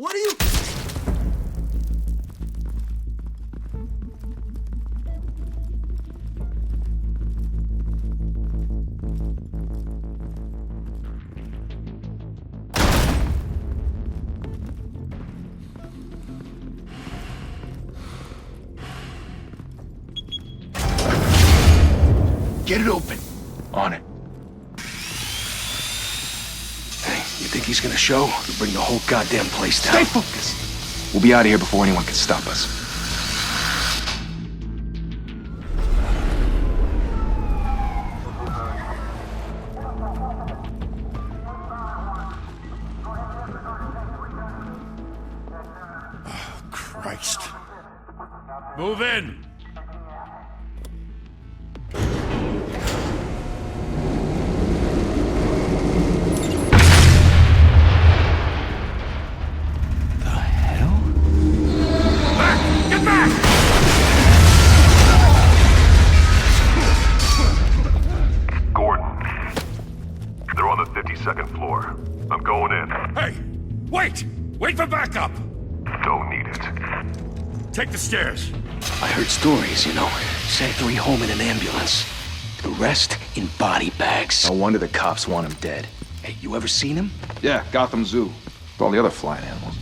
What are you... Get it open. On it. Hey, you think he's gonna show? Or bring the whole goddamn place down? Stay focused! We'll be out of here before anyone can stop us. Oh, Christ. Move in! Second floor. I'm going in. Hey! Wait! Wait for backup! Don't need it. Take the stairs. I heard stories, you know. Sent 3 home in an ambulance. The rest in body bags. No wonder the cops want him dead. Hey, you ever seen him? Yeah, Gotham Zoo. With all the other flying animals.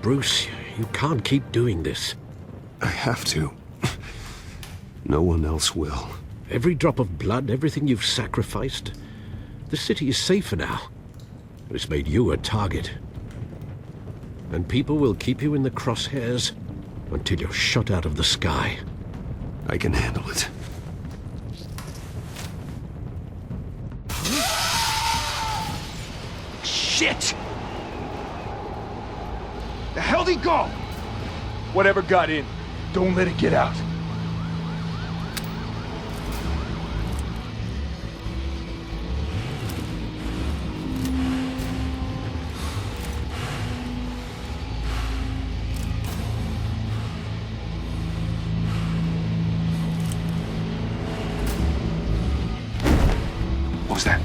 Bruce, you can't keep doing this. I have to. No one else will. Every drop of blood, everything you've sacrificed. The city is safer now. But it's made you a target. And people will keep you in the crosshairs until you're shot out of the sky. I can handle it. Shit! The hell'd he go? Whatever got in, don't let it get out. What was that?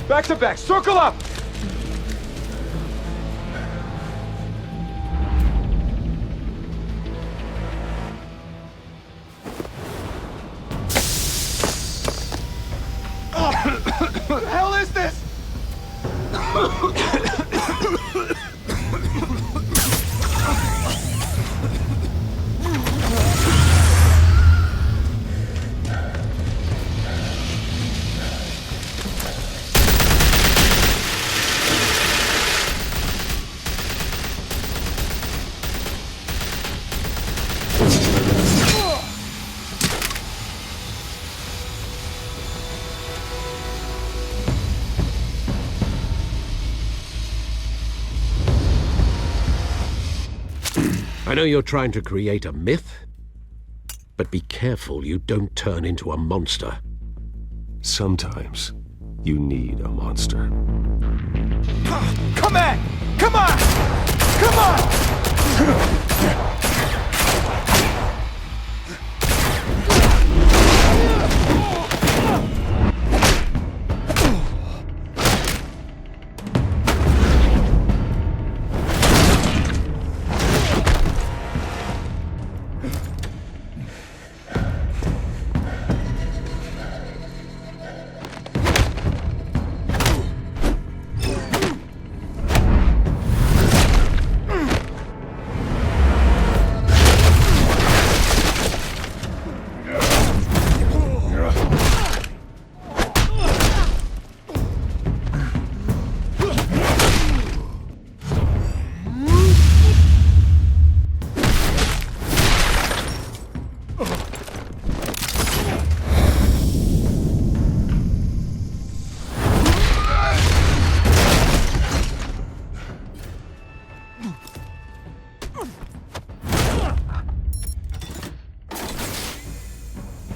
Back to back, circle up! What the hell is this? I know you're trying to create a myth, but be careful you don't turn into a monster. Sometimes you need a monster. Come on! Come on! Come on!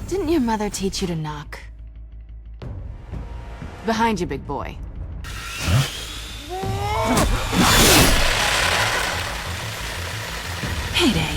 Didn't your mother teach you to knock? Behind you, big boy. Payday.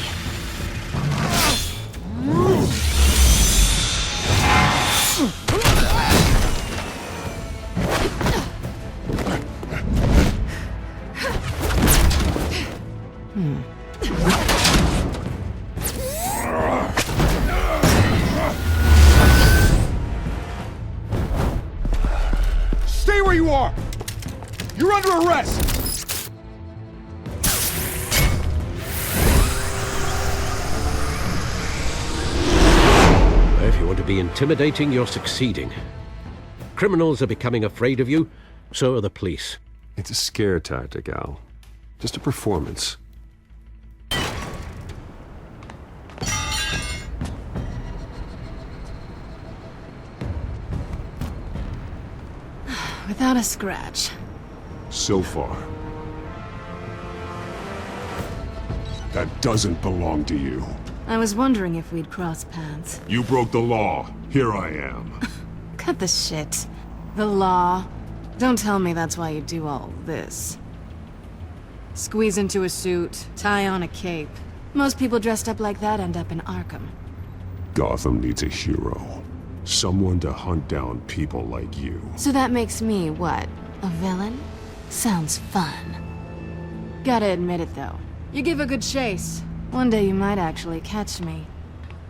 Stay where you are! You're under arrest! If you want to be intimidating, you're succeeding. Criminals are becoming afraid of you, so are the police. It's a scare tactic, Al. Just a performance. Without a scratch. So far. That doesn't belong to you. I was wondering if we'd cross paths. You broke the law. Here I am. Cut the shit. The law. Don't tell me that's why you do all this. Squeeze into a suit, tie on a cape. Most people dressed up like that end up in Arkham. Gotham needs a hero. Someone to hunt down people like you. So that makes me, what, a villain? Sounds fun. Gotta admit it, though. You give a good chase. One day you might actually catch me.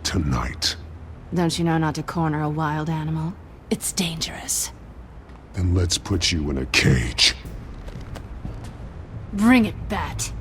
Tonight. Don't you know not to corner a wild animal? It's dangerous. Then let's put you in a cage. Bring it, Bat.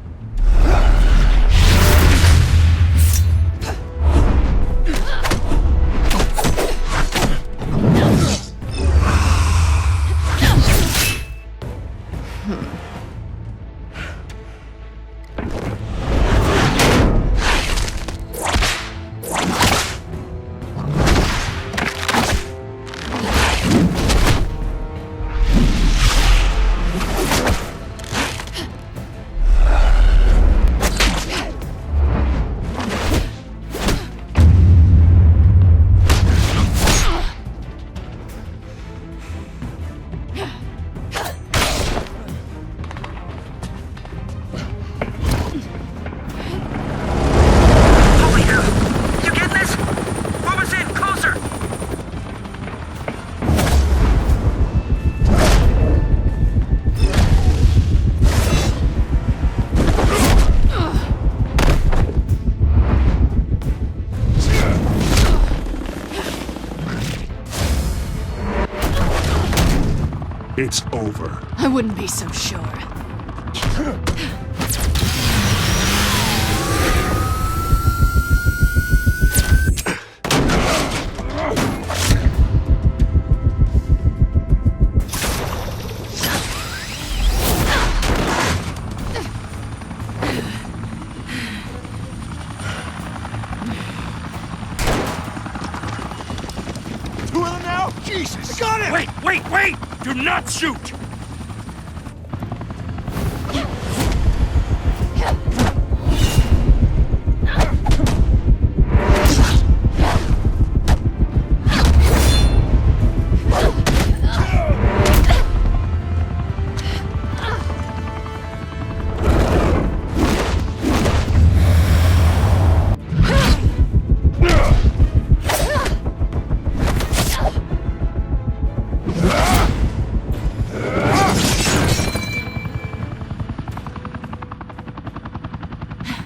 It's over. I wouldn't be so sure. Two of them now? Jesus! Got it! Wait! Do not shoot!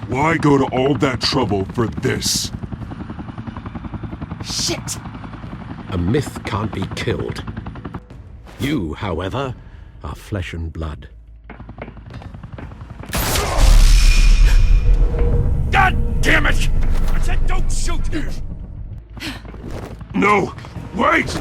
Why go to all that trouble for this? Shit! A myth can't be killed. You, however, are flesh and blood. God damn it! I said don't shoot! No! Wait!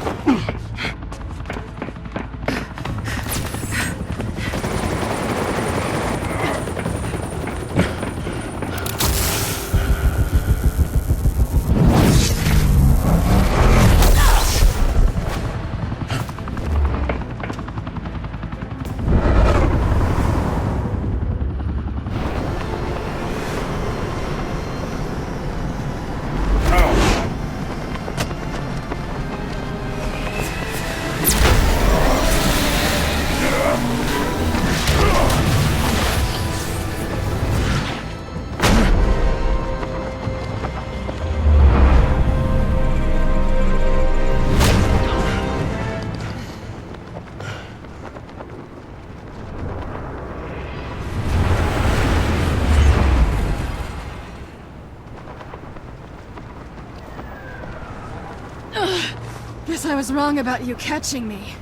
Guess I was wrong about you catching me.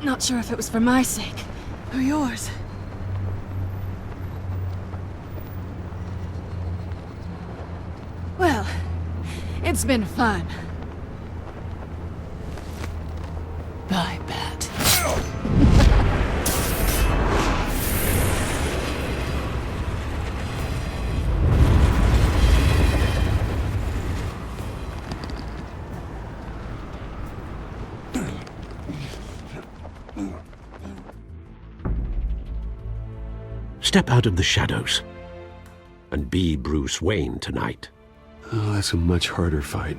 Not sure if it was for my sake, or yours. Well, it's been fun. Bye, Bat. Step out of the shadows and be Bruce Wayne tonight. Oh, that's a much harder fight.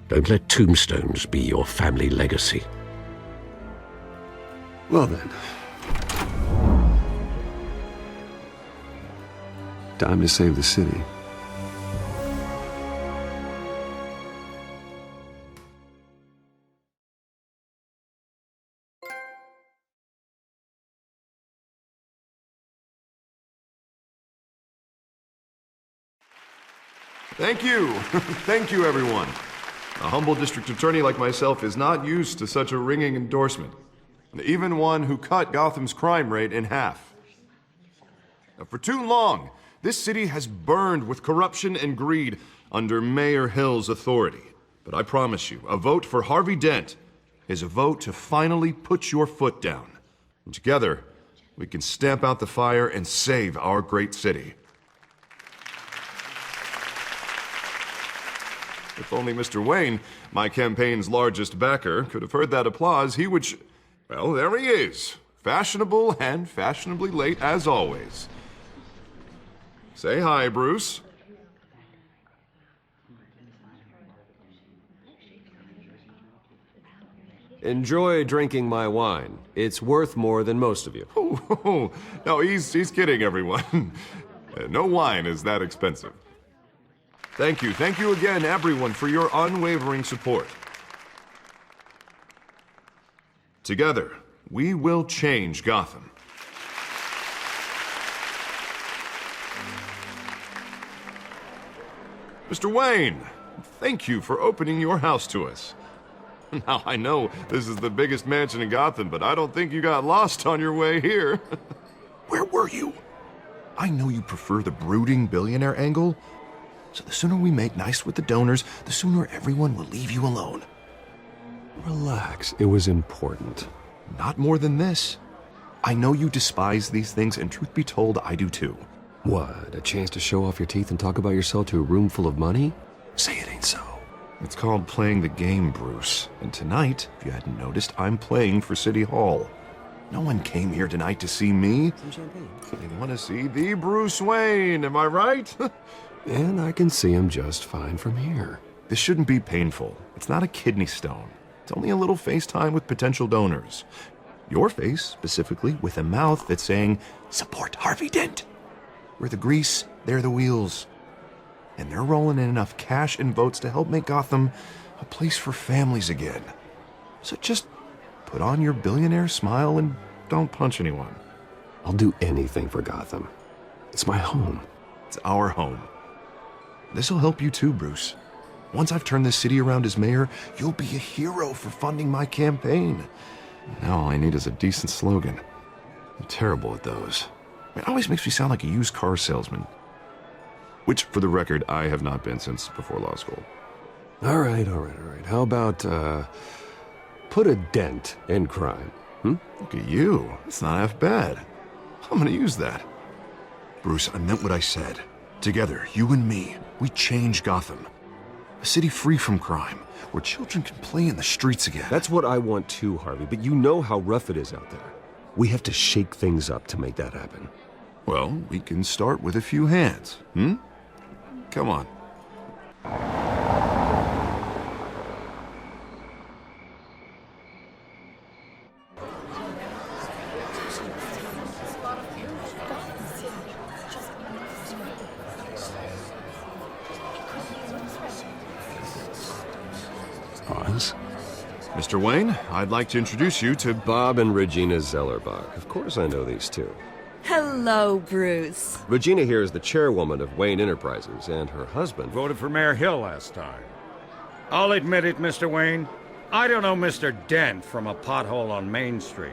Don't let tombstones be your family legacy. Well then. Time to save the city. Thank you. Thank you, everyone. A humble district attorney like myself is not used to such a ringing endorsement. Even one who cut Gotham's crime rate in half. Now, for too long, this city has burned with corruption and greed under Mayor Hill's authority. But I promise you, a vote for Harvey Dent is a vote to finally put your foot down. And together, we can stamp out the fire and save our great city. If only Mr. Wayne, my campaign's largest backer, could have heard that applause, he would well, there he is. Fashionable and fashionably late as always. Say hi, Bruce. Enjoy drinking my wine. It's worth more than most of you. Oh, no, he's kidding, everyone. No wine is that expensive. Thank you again, everyone, for your unwavering support. Together, we will change Gotham. Mr. Wayne, thank you for opening your house to us. Now, I know this is the biggest mansion in Gotham, but I don't think you got lost on your way here. Where were you? I know you prefer the brooding billionaire angle, so the sooner we make nice with the donors, the sooner everyone will leave you alone. Relax, it was important. Not more than this. I know you despise these things, and truth be told, I do too. What, a chance to show off your teeth and talk about yourself to a room full of money? Say it ain't so. It's called playing the game, Bruce. And tonight, if you hadn't noticed, I'm playing for City Hall. No one came here tonight to see me. Some champagne. They want to see the Bruce Wayne, am I right? And I can see him just fine from here. This shouldn't be painful. It's not a kidney stone. It's only a little FaceTime with potential donors. Your face, specifically, with a mouth that's saying, support Harvey Dent. We're the grease, they're the wheels. And they're rolling in enough cash and votes to help make Gotham a place for families again. So just put on your billionaire smile and don't punch anyone. I'll do anything for Gotham. It's my home. It's our home. This'll help you too, Bruce. Once I've turned this city around as mayor, you'll be a hero for funding my campaign. Now all I need is a decent slogan. I'm terrible at those. It always makes me sound like a used car salesman. Which, for the record, I have not been since before law school. All right. How about, put a dent in crime, Look at you. It's not half bad. I'm gonna use that. Bruce, I meant what I said. Together, you and me, we change Gotham. A city free from crime, where children can play in the streets again. That's what I want too, Harvey, but you know how rough it is out there. We have to shake things up to make that happen. Well, we can start with a few hands, Come on. Pause. Mr. Wayne, I'd like to introduce you to Bob and Regina Zellerbach. Of course I know these two. Hello, Bruce. Regina here is the chairwoman of Wayne Enterprises, and her husband... Voted for Mayor Hill last time. I'll admit it, Mr. Wayne. I don't know Mr. Dent from a pothole on Main Street,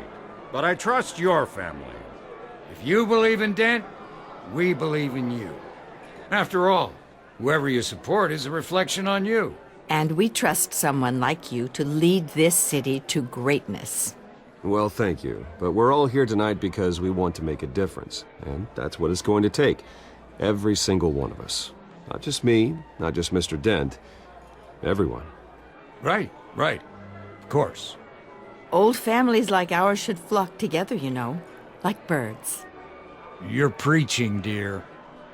but I trust your family. If you believe in Dent, we believe in you. After all, whoever you support is a reflection on you. And we trust someone like you to lead this city to greatness. Well, thank you. But we're all here tonight because we want to make a difference. And that's what it's going to take. Every single one of us. Not just me, not just Mr. Dent. Everyone. Right. Of course. Old families like ours should flock together, you know. Like birds. You're preaching, dear.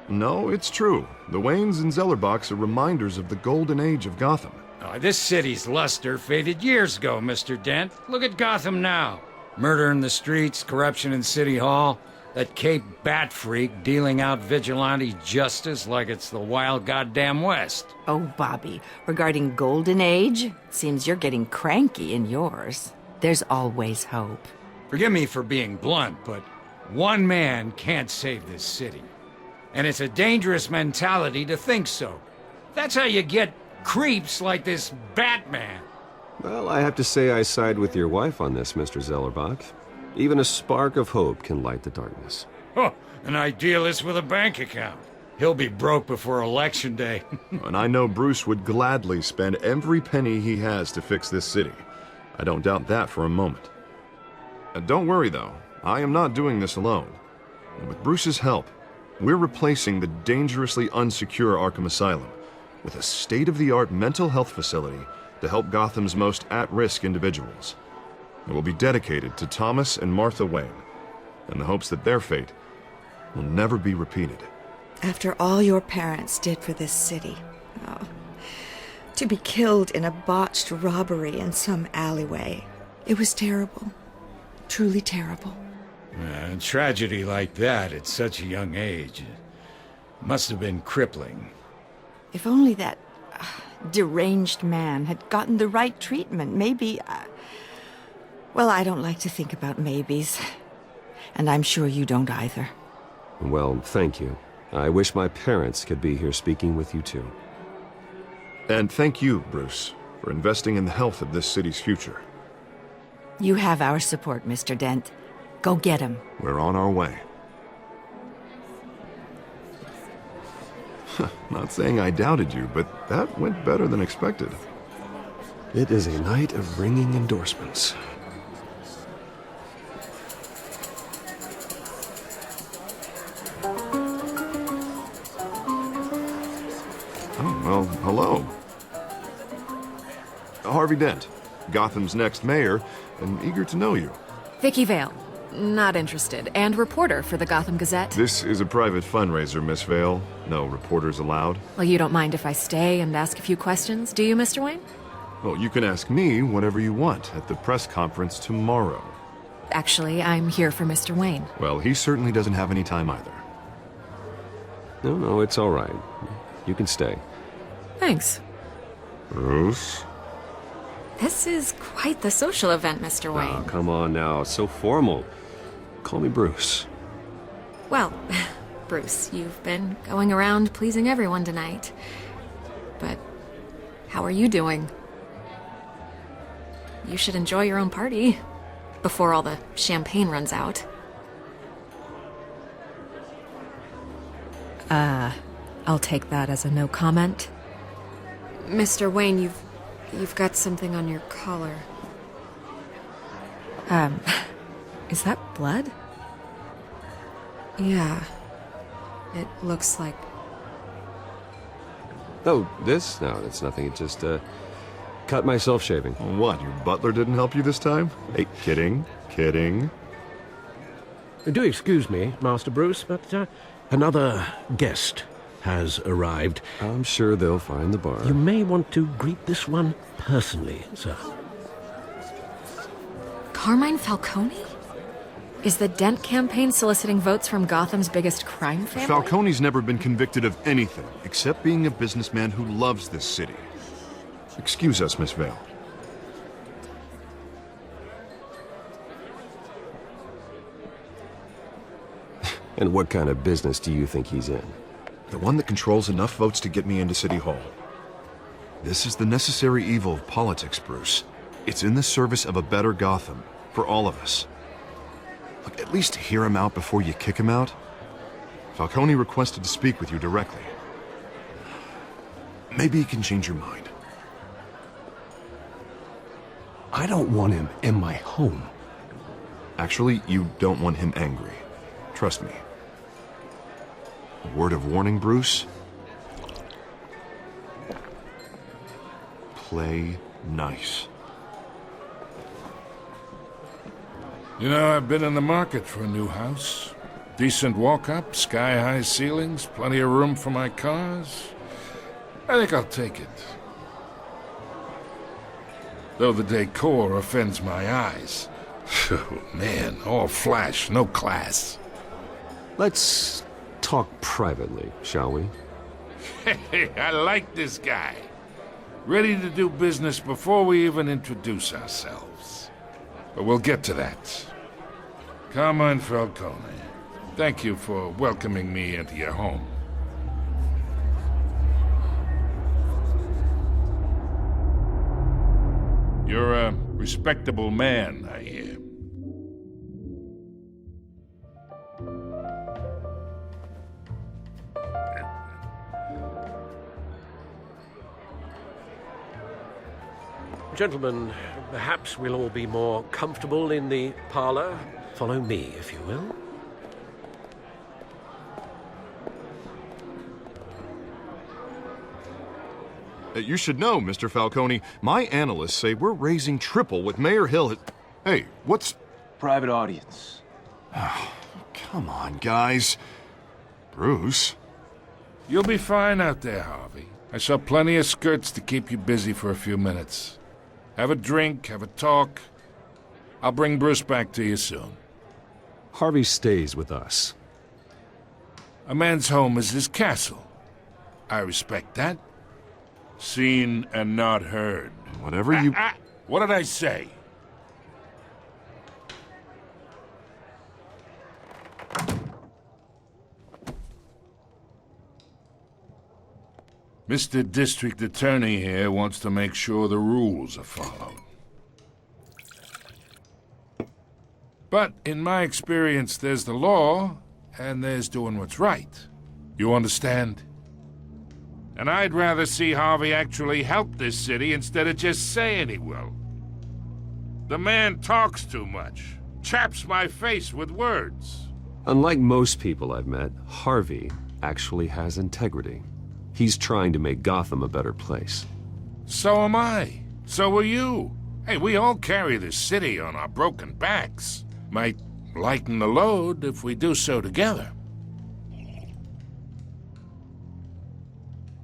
No, it's true. The Waynes and Zellerbachs are reminders of the golden age of Gotham. This city's luster faded years ago, Mr. Dent. Look at Gotham now. Murder in the streets, corruption in City Hall, that Cape Bat freak dealing out vigilante justice like it's the wild goddamn West. Oh, Bobby, regarding Golden Age, seems you're getting cranky in yours. There's always hope. Forgive me for being blunt, but one man can't save this city. And it's a dangerous mentality to think so. That's how you get creeps like this Batman. Well, I have to say I side with your wife on this, Mr. Zellerbach. Even a spark of hope can light the darkness. Oh, an idealist with a bank account. He'll be broke before Election Day. And I know Bruce would gladly spend every penny he has to fix this city. I don't doubt that for a moment. Don't worry, though. I am not doing this alone. With Bruce's help, we're replacing the dangerously unsecure Arkham Asylum with a state-of-the-art mental health facility to help Gotham's most at-risk individuals. It will be dedicated to Thomas and Martha Wayne, in the hopes that their fate will never be repeated. After all your parents did for this city, to be killed in a botched robbery in some alleyway, it was terrible. Truly terrible. A tragedy like that at such a young age must have been crippling. If only that deranged man had gotten the right treatment, maybe... Well, I don't like to think about maybes. And I'm sure you don't either. Well, thank you. I wish my parents could be here speaking with you too. And thank you, Bruce, for investing in the health of this city's future. You have our support, Mr. Dent. Go get him. We're on our way. Not saying I doubted you, but that went better than expected. It is a night of ringing endorsements. Oh, well, hello. Harvey Dent, Gotham's next mayor, and eager to know you. Vicky Vale. Not interested. And reporter for the Gotham Gazette. This is a private fundraiser, Miss Vale. No reporters allowed. Well, you don't mind if I stay and ask a few questions, do you, Mr. Wayne? Well, you can ask me whatever you want at the press conference tomorrow. Actually, I'm here for Mr. Wayne. Well, he certainly doesn't have any time either. No, it's all right. You can stay. Thanks. Bruce? This is quite the social event, Mr. Wayne. Oh, come on now. It's so formal. Call me Bruce. Well, Bruce, you've been going around pleasing everyone tonight. But how are you doing? You should enjoy your own party before all the champagne runs out. I'll take that as a no comment. Mr. Wayne, you've got something on your collar. Is that blood? Yeah. It looks like... Oh, this? No, it's nothing. It just, cut myself shaving. What, your butler didn't help you this time? Hey, kidding. Do excuse me, Master Bruce, but another guest has arrived. I'm sure they'll find the bar. You may want to greet this one personally, sir. Carmine Falcone? Is the Dent campaign soliciting votes from Gotham's biggest crime family? Falcone's never been convicted of anything except being a businessman who loves this city. Excuse us, Miss Vale. And what kind of business do you think he's in? The one that controls enough votes to get me into City Hall. This is the necessary evil of politics, Bruce. It's in the service of a better Gotham, for all of us. Look, at least hear him out before you kick him out. Falcone requested to speak with you directly. Maybe he can change your mind. I don't want him in my home. Actually, you don't want him angry. Trust me. A word of warning, Bruce. Play nice. You know, I've been in the market for a new house. Decent walk-up, sky-high ceilings, plenty of room for my cars. I think I'll take it. Though the decor offends my eyes. Oh, man, all flash, no class. Let's talk privately, shall we? Hey, I like this guy. Ready to do business before we even introduce ourselves. But we'll get to that. Carmine Falcone, thank you for welcoming me into your home. You're a respectable man, I hear. Gentlemen, perhaps we'll all be more comfortable in the parlor. Follow me, if you will. You should know, Mr. Falcone, my analysts say we're raising triple what Mayor Hill. Hey, what's... Private audience. Oh, come on, guys. Bruce? You'll be fine out there, Harvey. I saw plenty of skirts to keep you busy for a few minutes. Have a drink, have a talk. I'll bring Bruce back to you soon. Harvey stays with us. A man's home is his castle. I respect that. Seen and not heard. Whatever you... What did I say? Mr. District Attorney here wants to make sure the rules are followed. But in my experience, there's the law, and there's doing what's right. You understand? And I'd rather see Harvey actually help this city instead of just saying he will. The man talks too much, chaps my face with words. Unlike most people I've met, Harvey actually has integrity. He's trying to make Gotham a better place. So am I. So are you. Hey, we all carry this city on our broken backs. Might lighten the load if we do so together.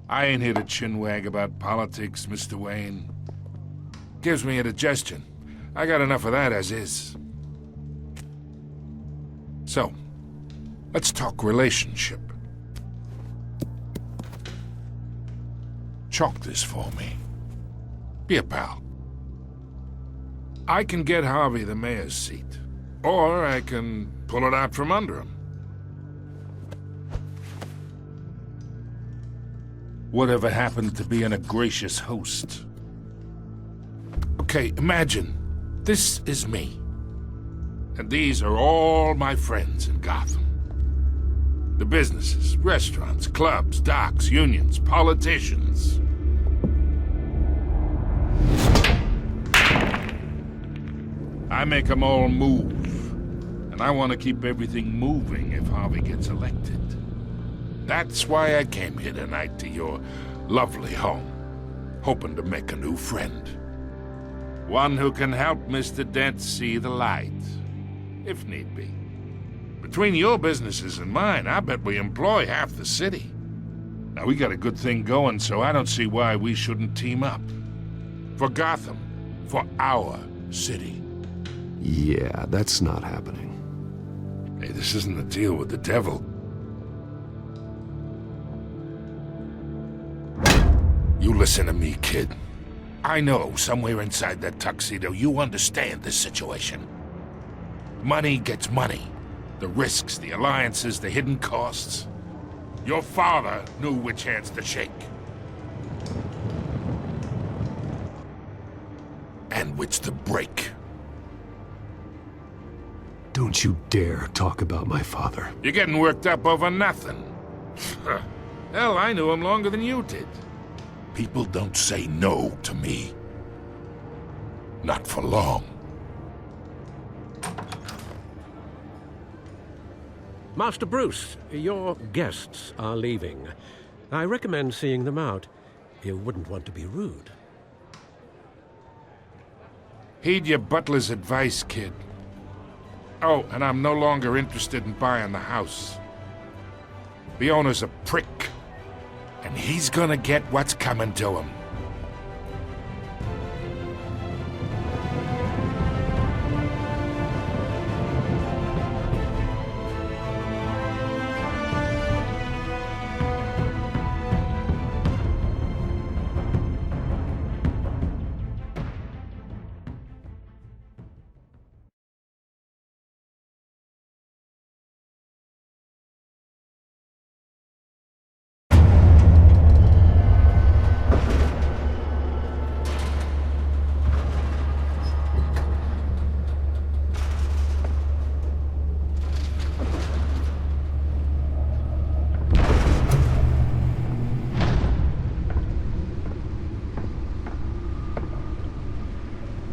I ain't here to chinwag about politics, Mr. Wayne. Gives me indigestion. I got enough of that as is. So, let's talk relationship. Chalk this for me. Be a pal. I can get Harvey the mayor's seat, or I can pull it out from under him. Whatever happened to being a gracious host? Okay, imagine, this is me. And these are all my friends in Gotham. The businesses, restaurants, clubs, docks, unions, politicians. I make them all move. And I want to keep everything moving if Harvey gets elected. That's why I came here tonight to your lovely home, hoping to make a new friend. One who can help Mr. Dent see the light, if need be. Between your businesses and mine, I bet we employ half the city. Now, we got a good thing going, so I don't see why we shouldn't team up. For Gotham, for our city. Yeah, that's not happening. Hey, this isn't a deal with the devil. You listen to me, kid. I know somewhere inside that tuxedo you understand this situation. Money gets money. The risks, the alliances, the hidden costs. Your father knew which hands to shake. sandwich to break. Don't you dare talk about my father. You're getting worked up over nothing. Hell, I knew him longer than you did. People don't say no to me. Not for long. Master Bruce, your guests are leaving. I recommend seeing them out. You wouldn't want to be rude. Heed your butler's advice, kid. Oh, and I'm no longer interested in buying the house. The owner's a prick, and he's gonna get what's coming to him.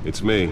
It's me.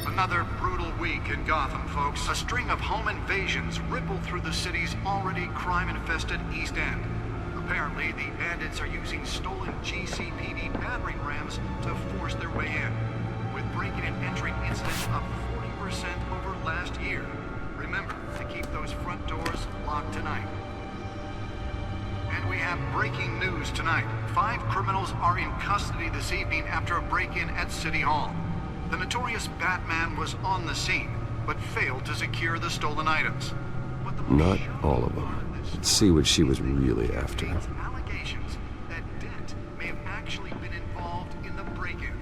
Another brutal week in Gotham, folks. A string of home invasions ripple through the city's already crime-infested East End. Apparently, the bandits are using stolen GCPD battering rams to force their way in, with breaking and entering incidents up 40% over last year. Remember to keep those front doors locked tonight. And we have breaking news tonight. 5 criminals are in custody this evening after a break-in at City Hall. The notorious Batman was on the scene, but failed to secure the stolen items. Not all of them. Let's see what she was really after. Allegations that Dent may have actually been involved in the break-in.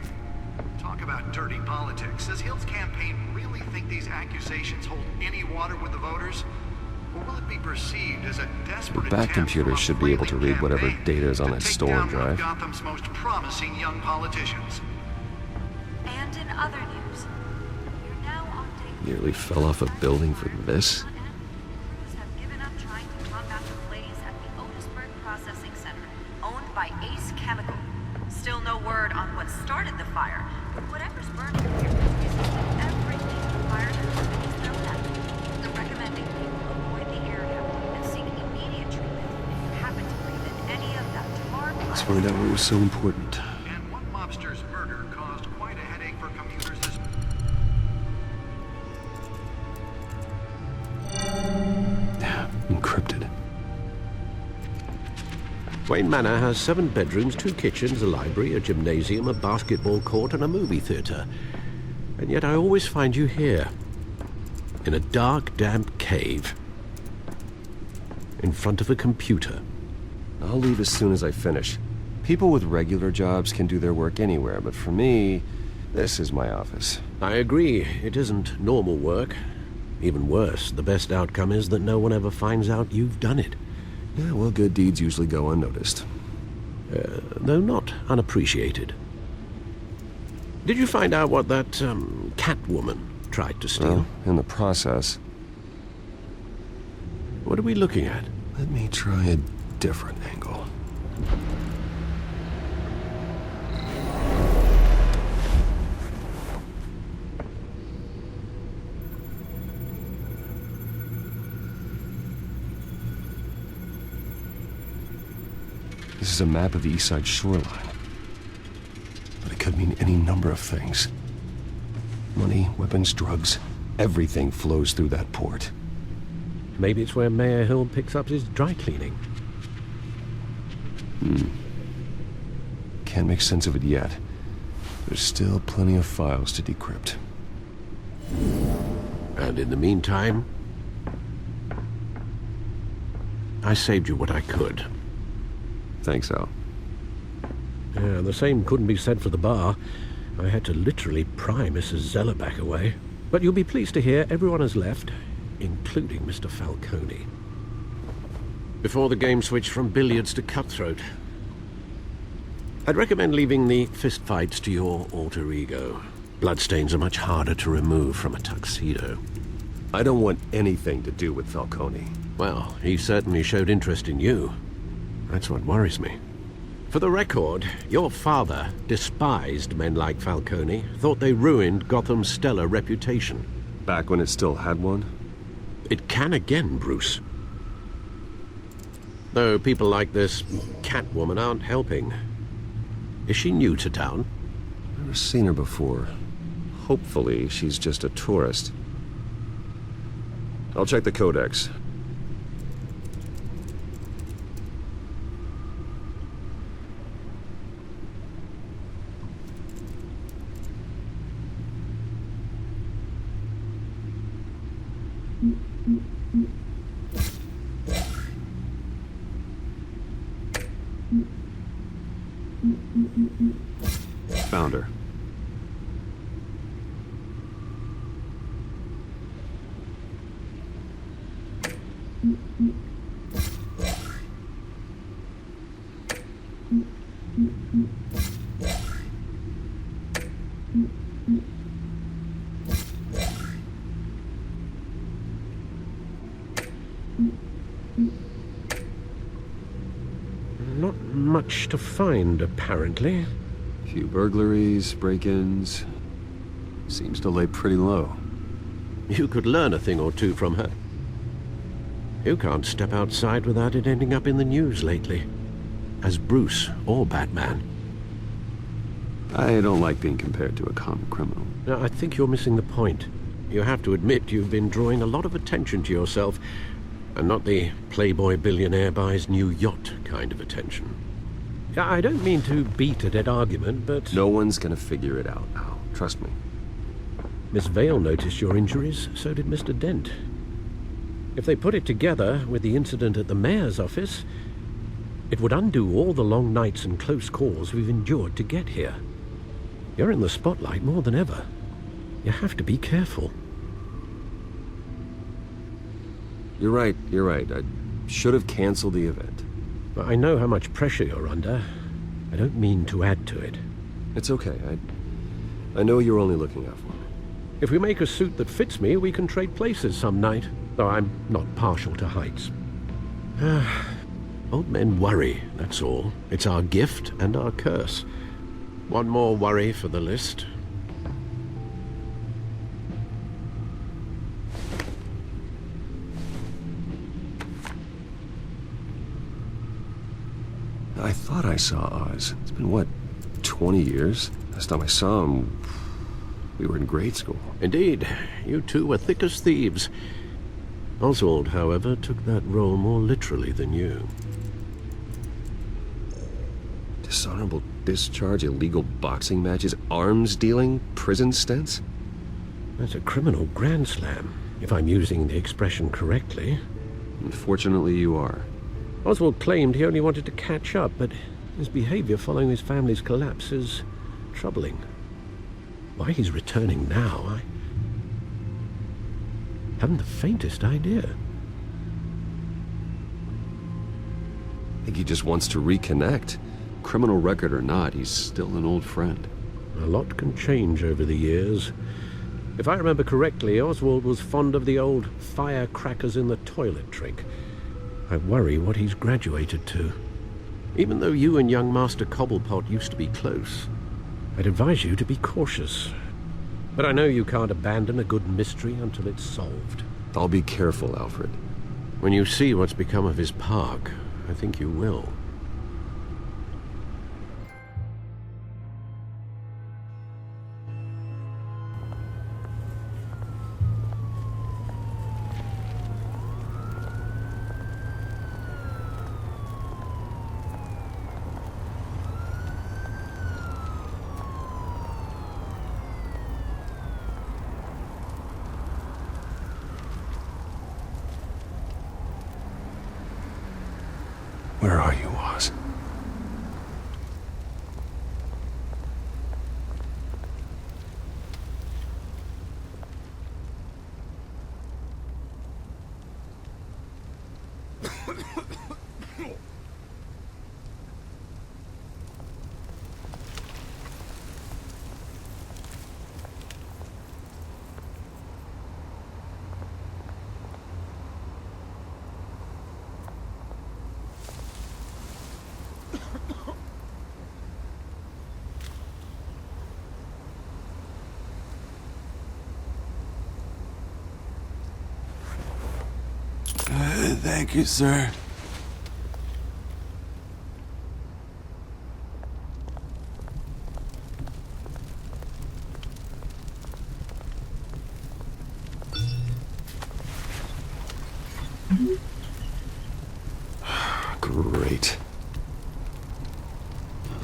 Talk about dirty politics. Does Hill's campaign really think these accusations hold any water with the voters? Or will it be perceived as a desperate The Bat computer should be able to read whatever data is on that storage drive. Gotham's most promising young politicians. And in other news, you're now on day Nearly fell off a building for this? crews have given up trying to combat the blaze at the Otisburg Processing Center, owned by Ace Chemical. Still no word on what started the fire, but whatever's burning here is resisting everything the fire has thrown at it. They're recommending people avoid the area and seek immediate treatment if you happen to breathe in any of that tar. Let's find out what was so important. And one mobster's murder caused quite a headache for commuters this Encrypted. Wayne Manor has 7 bedrooms, 2 kitchens, a library, a gymnasium, a basketball court, and a movie theater. And yet I always find you here, in a dark, damp cave, in front of a computer. I'll leave as soon as I finish. People with regular jobs can do their work anywhere, but for me, this is my office. I agree, it isn't normal work. Even worse, the best outcome is that no one ever finds out you've done it. Yeah, well, good deeds usually go unnoticed. Though not unappreciated. Did you find out what that, Catwoman tried to steal? Well, in the process. What are we looking at? Let me try a different angle. This is a map of the East Side shoreline. But it could mean any number of things. Money, weapons, drugs, everything flows through that port. Maybe it's where Mayor Hill picks up his dry cleaning. Can't make sense of it yet. There's still plenty of files to decrypt. And in the meantime, I saved you what I could. Thanks, Al. Yeah, the same couldn't be said for the bar. I had to literally pry Mrs. Zellerback away. But you'll be pleased to hear everyone has left, including Mr. Falcone. Before the game switched from billiards to cutthroat. I'd recommend leaving the fistfights to your alter ego. Bloodstains are much harder to remove from a tuxedo. I don't want anything to do with Falcone. Well, he certainly showed interest in you. That's what worries me. For the record, your father despised men like Falcone, thought they ruined Gotham's stellar reputation. Back when it still had one? It can again, Bruce. Though people like this Catwoman aren't helping. Is she new to town? Never seen her before. Hopefully, she's just a tourist. I'll check the codex. Found her. Not much to find, apparently. Few burglaries, break-ins. Seems to lay pretty low. You could learn a thing or two from her. You can't step outside without it ending up in the news lately. As Bruce or Batman. I don't like being compared to a common criminal. Now, I think you're missing the point. You have to admit you've been drawing a lot of attention to yourself, and not the playboy billionaire buys new yacht kind of attention. I don't mean to beat a dead argument, but... No one's gonna figure it out, Al. Trust me. Miss Vale noticed your injuries, so did Mr. Dent. If they put it together with the incident at the mayor's office, it would undo all the long nights and close calls we've endured to get here. You're in the spotlight more than ever. You have to be careful. You're right. I should have canceled the event. I know how much pressure you're under. I don't mean to add to it. It's okay. I know you're only looking out for me. If we make a suit that fits me, we can trade places some night. Though I'm not partial to heights. Old men worry, that's all. It's our gift and our curse. One more worry for the list. I thought I saw Oz. It's been, what, 20 years? Last time I saw him, we were in grade school. Indeed. You two were thick as thieves. Oswald, however, took that role more literally than you. Dishonorable discharge, illegal boxing matches, arms dealing, prison stints? That's a criminal grand slam, if I'm using the expression correctly. Unfortunately, you are. Oswald claimed he only wanted to catch up, but his behavior following his family's collapse is troubling. Why he's returning now, I haven't the faintest idea. I think he just wants to reconnect. Criminal record or not, he's still an old friend. A lot can change over the years. If I remember correctly, Oswald was fond of the old firecrackers in the toilet trick. I worry what he's graduated to. Even though you and young Master Cobblepot used to be close, I'd advise you to be cautious. But I know you can't abandon a good mystery until it's solved. I'll be careful, Alfred. When you see what's become of his park, I think you will. are you, Oz? Thank you, sir. Great.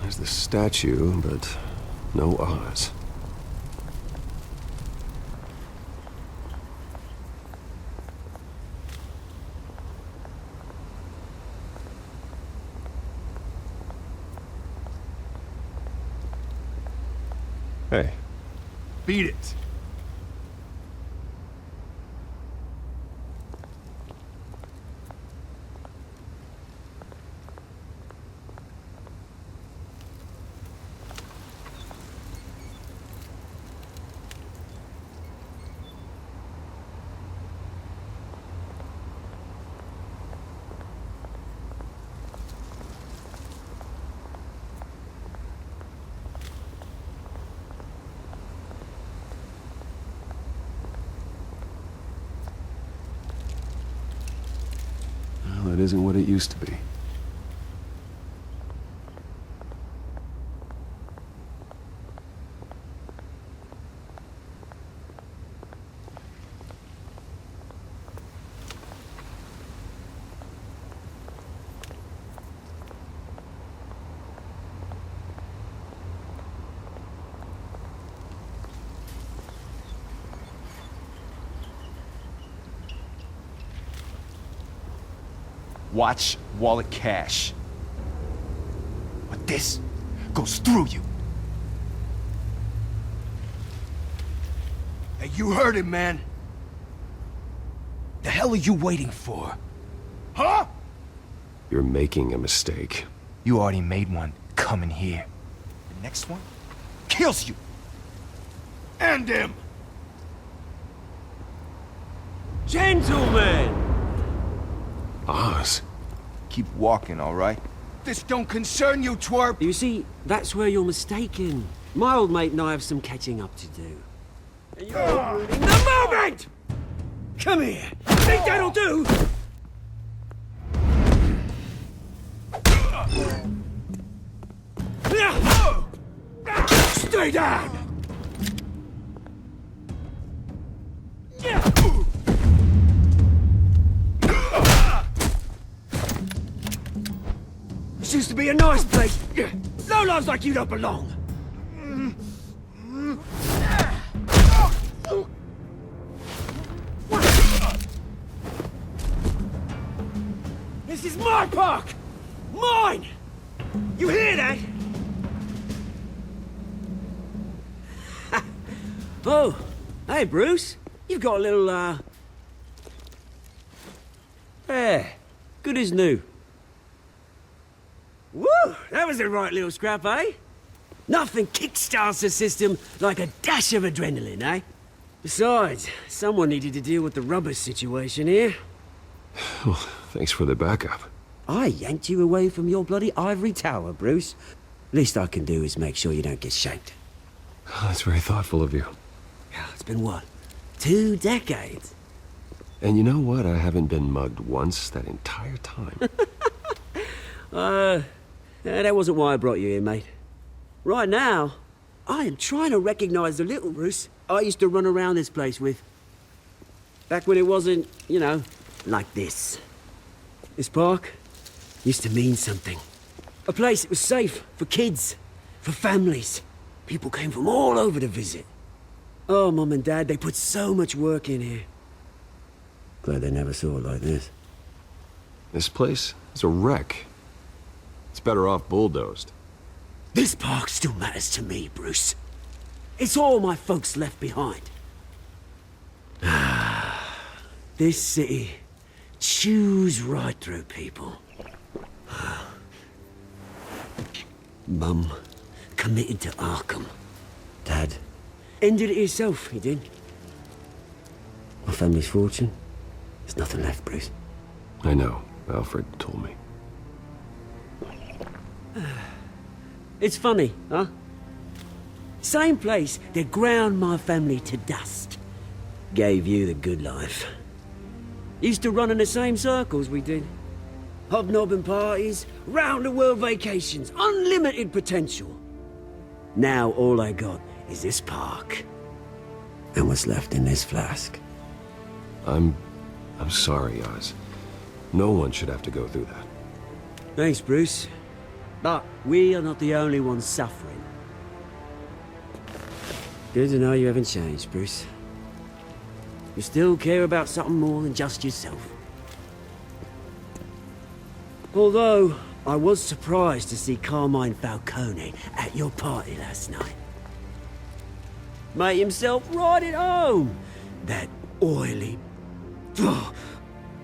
There's the statue, but no Oz. Hey. Beat it. Well, it isn't what it used to be. Watch wallet cash. But this goes through you. Hey, you heard him, man. The hell are you waiting for? Huh? You're making a mistake. You already made one coming here. The next one kills you. And him. Gentlemen! Oz. Keep walking, all right? This don't concern you, twerp! You see, that's where you're mistaken. My old mate and I have some catching up to do. And you're ruining the moment! Come here! Think that'll do? Stay down! This used to be a nice place. Lowlifes like you don't belong. This is my park! Mine! You hear that? Oh, hey Bruce. You've got a little, Yeah, good as new. Woo! That was a right little scrap, eh? Nothing kickstarts the system like a dash of adrenaline, eh? Besides, someone needed to deal with the rubber situation here. Well, thanks for the backup. I yanked you away from your bloody ivory tower, Bruce. Least I can do is make sure you don't get shanked. That's very thoughtful of you. It's been what? 2 decades? And you know what? I haven't been mugged once that entire time. That wasn't why I brought you here, mate. Right now, I am trying to recognize the little Bruce I used to run around this place with. Back when it wasn't, you know, like this. This park used to mean something. A place that was safe for kids, for families. People came from all over to visit. Oh, Mum and Dad, they put so much work in here. Glad they never saw it like this. This place is a wreck. It's better off bulldozed. This park still matters to me, Bruce. It's all my folks left behind. This city chews right through people. Mum committed to Arkham. Dad ended it himself, he did. My family's fortune, there's nothing left, Bruce. I know. Alfred told me. It's funny, huh? Same place that ground my family to dust. Gave you the good life. Used to run in the same circles we did. Hobnobbing parties, round-the-world vacations, unlimited potential. Now all I got is this park. And what's left in this flask. I'm sorry, Oz. No one should have to go through that. Thanks, Bruce. But we are not the only ones suffering. Good to know you haven't changed, Bruce. You still care about something more than just yourself. Although, I was surprised to see Carmine Falcone at your party last night. Made himself right at home. That oily...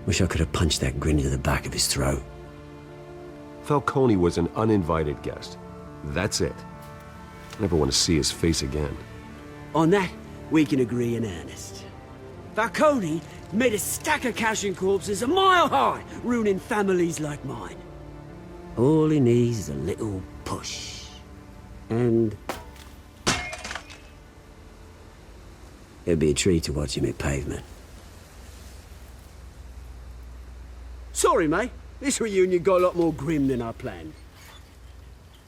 Wish I could have punched that grin into the back of his throat. Falcone was an uninvited guest. That's it. Never want to see his face again. On that, we can agree in earnest. Falcone made a stack of cash and corpses a mile high, ruining families like mine. All he needs is a little push. And... it'd be a treat to watch him hit pavement. Sorry, mate. This reunion got a lot more grim than I planned.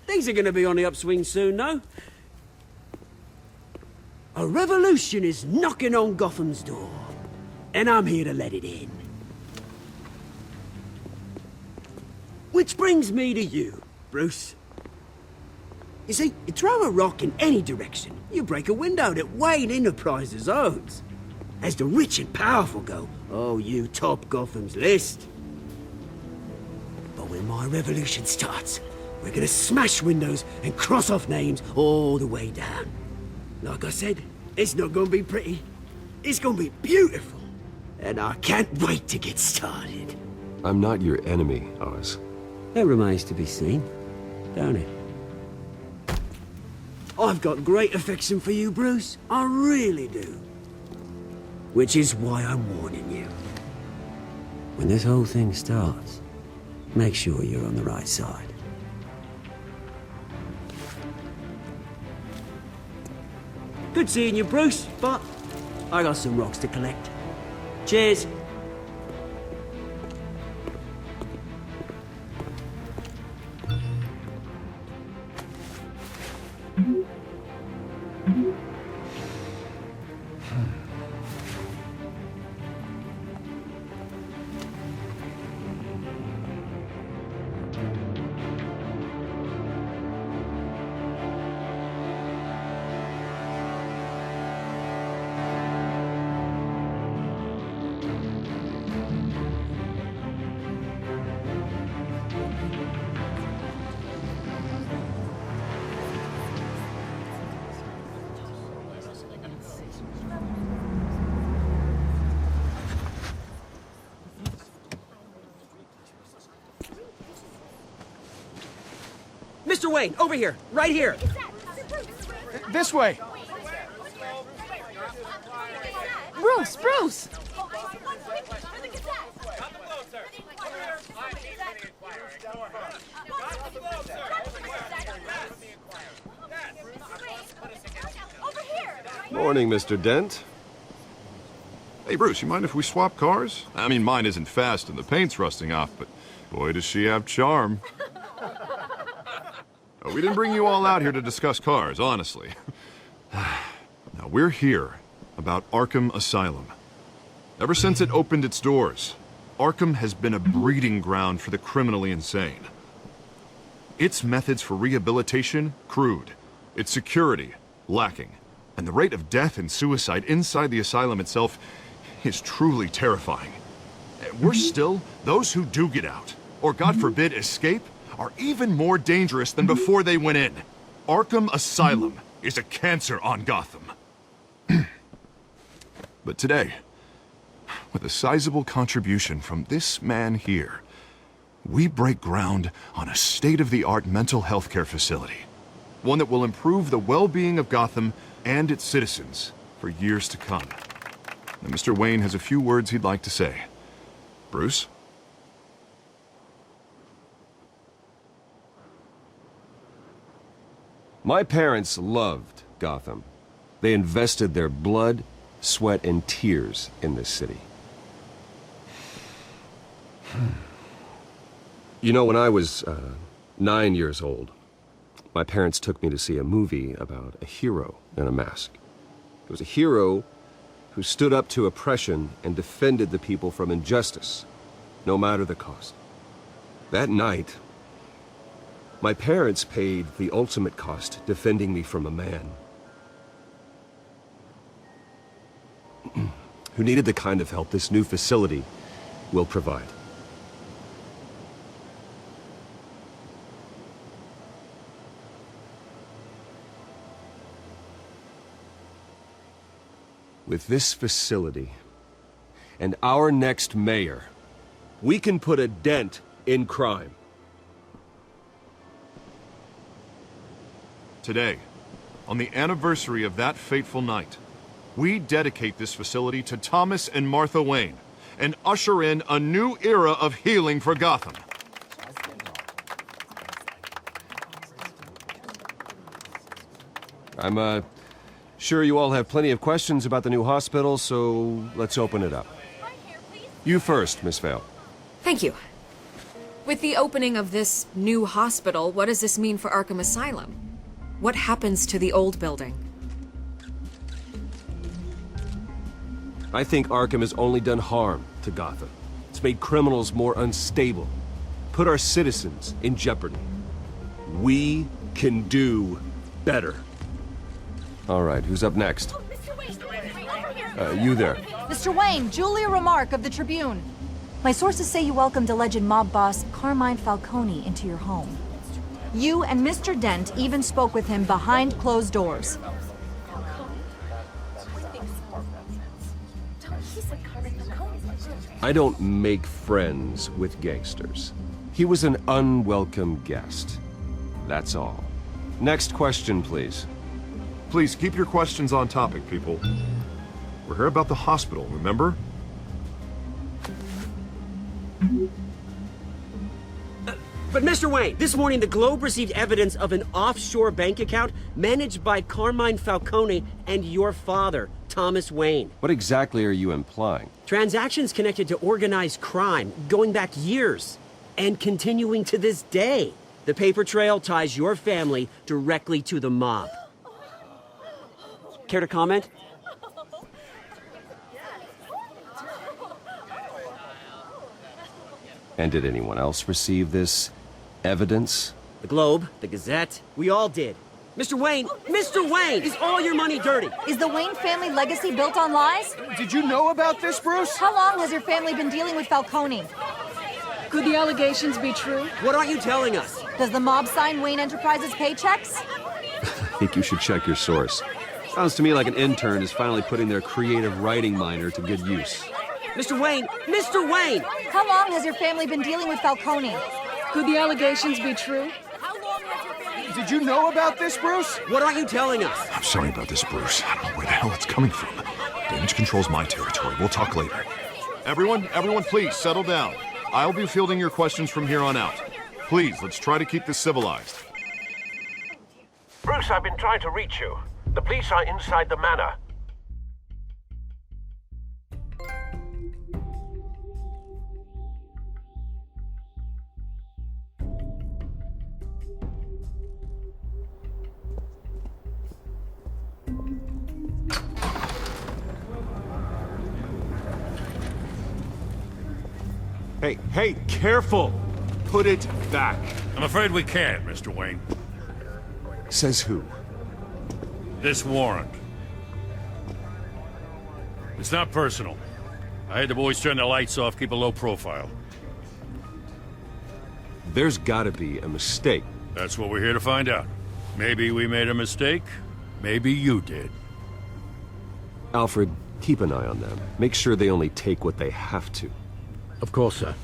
Things are gonna be on the upswing soon, though. A revolution is knocking on Gotham's door, and I'm here to let it in. Which brings me to you, Bruce. You see, you throw a rock in any direction, you break a window that Wayne Enterprises owns. As the rich and powerful go, oh, you top Gotham's list. But when my revolution starts, we're gonna smash windows and cross off names all the way down. Like I said, it's not gonna be pretty. It's gonna be beautiful. And I can't wait to get started. I'm not your enemy, Oz. That remains to be seen, don't it? I've got great affection for you, Bruce. I really do. Which is why I'm warning you. When this whole thing starts, make sure you're on the right side. Good seeing you, Bruce, but I got some rocks to collect. Cheers. Mr. Wayne, over here, right here. This way. Bruce, Bruce! Morning, Mr. Dent. Hey, Bruce, you mind if we swap cars? I mean, mine isn't fast and the paint's rusting off, but boy, does she have charm. We didn't bring you all out here to discuss cars, honestly. Now, we're here about Arkham Asylum. Ever since it opened its doors, Arkham has been a breeding ground for the criminally insane. Its methods for rehabilitation, crude. Its security, lacking. And the rate of death and suicide inside the asylum itself is truly terrifying. Worse still, those who do get out, or God forbid, escape, are even more dangerous than before they went in. Arkham Asylum is a cancer on Gotham. But today, with a sizable contribution from this man here, we break ground on a state-of-the-art mental health care facility. One that will improve the well-being of Gotham and its citizens for years to come. And Mr. Wayne has a few words he'd like to say. Bruce? My parents loved Gotham. They invested their blood, sweat, and tears in this city. You know, when I was 9 years old, my parents took me to see a movie about a hero in a mask. It was a hero who stood up to oppression and defended the people from injustice, no matter the cost. That night, my parents paid the ultimate cost defending me from a man who needed the kind of help this new facility will provide. With this facility and our next mayor, we can put a dent in crime. Today, on the anniversary of that fateful night, we dedicate this facility to Thomas and Martha Wayne and usher in a new era of healing for Gotham. I'm sure you all have plenty of questions about the new hospital, so let's open it up. You first, Miss Vale. Thank you. With the opening of this new hospital, what does this mean for Arkham Asylum? What happens to the old building? I think Arkham has only done harm to Gotham. It's made criminals more unstable, put our citizens in jeopardy. We can do better. All right, who's up next? You there. Mr. Wayne, Julia Remark of the Tribune. My sources say you welcomed alleged mob boss Carmine Falcone into your home. You and Mr. Dent even spoke with him behind closed doors. I don't make friends with gangsters. He was an unwelcome guest. That's all. Next question, please. Please keep your questions on topic, people. We're here about the hospital, remember? But Mr. Wayne, this morning the Globe received evidence of an offshore bank account managed by Carmine Falcone and your father, Thomas Wayne. What exactly are you implying? Transactions connected to organized crime, going back years, and continuing to this day. The paper trail ties your family directly to the mob. Care to comment? And did anyone else receive this evidence? The Globe, the Gazette, we all did. Mr. Wayne, is all your money dirty? Is the Wayne family legacy built on lies? Did you know about this, Bruce? How long has your family been dealing with Falcone? Could the allegations be true? What aren't you telling us? Does the mob sign Wayne Enterprises paychecks? I think you should check your source. Sounds to me like an intern is finally putting their creative writing minor to good use. Mr. Wayne! How long has your family been dealing with Falcone? Could the allegations be true? Did you know about this, Bruce? What aren't you telling us? I'm sorry about this, Bruce. I don't know where the hell it's coming from. Damage control's my territory. We'll talk later. Everyone, please settle down. I'll be fielding your questions from here on out. Please, let's try to keep this civilized. Bruce, I've been trying to reach you. The police are inside the manor. Hey, careful! Put it back. I'm afraid we can't, Mr. Wayne. Says who? This warrant. It's not personal. I had the boys turn the lights off, keep a low profile. There's gotta be a mistake. That's what we're here to find out. Maybe we made a mistake. Maybe you did. Alfred, keep an eye on them. Make sure they only take what they have to. Of course, sir.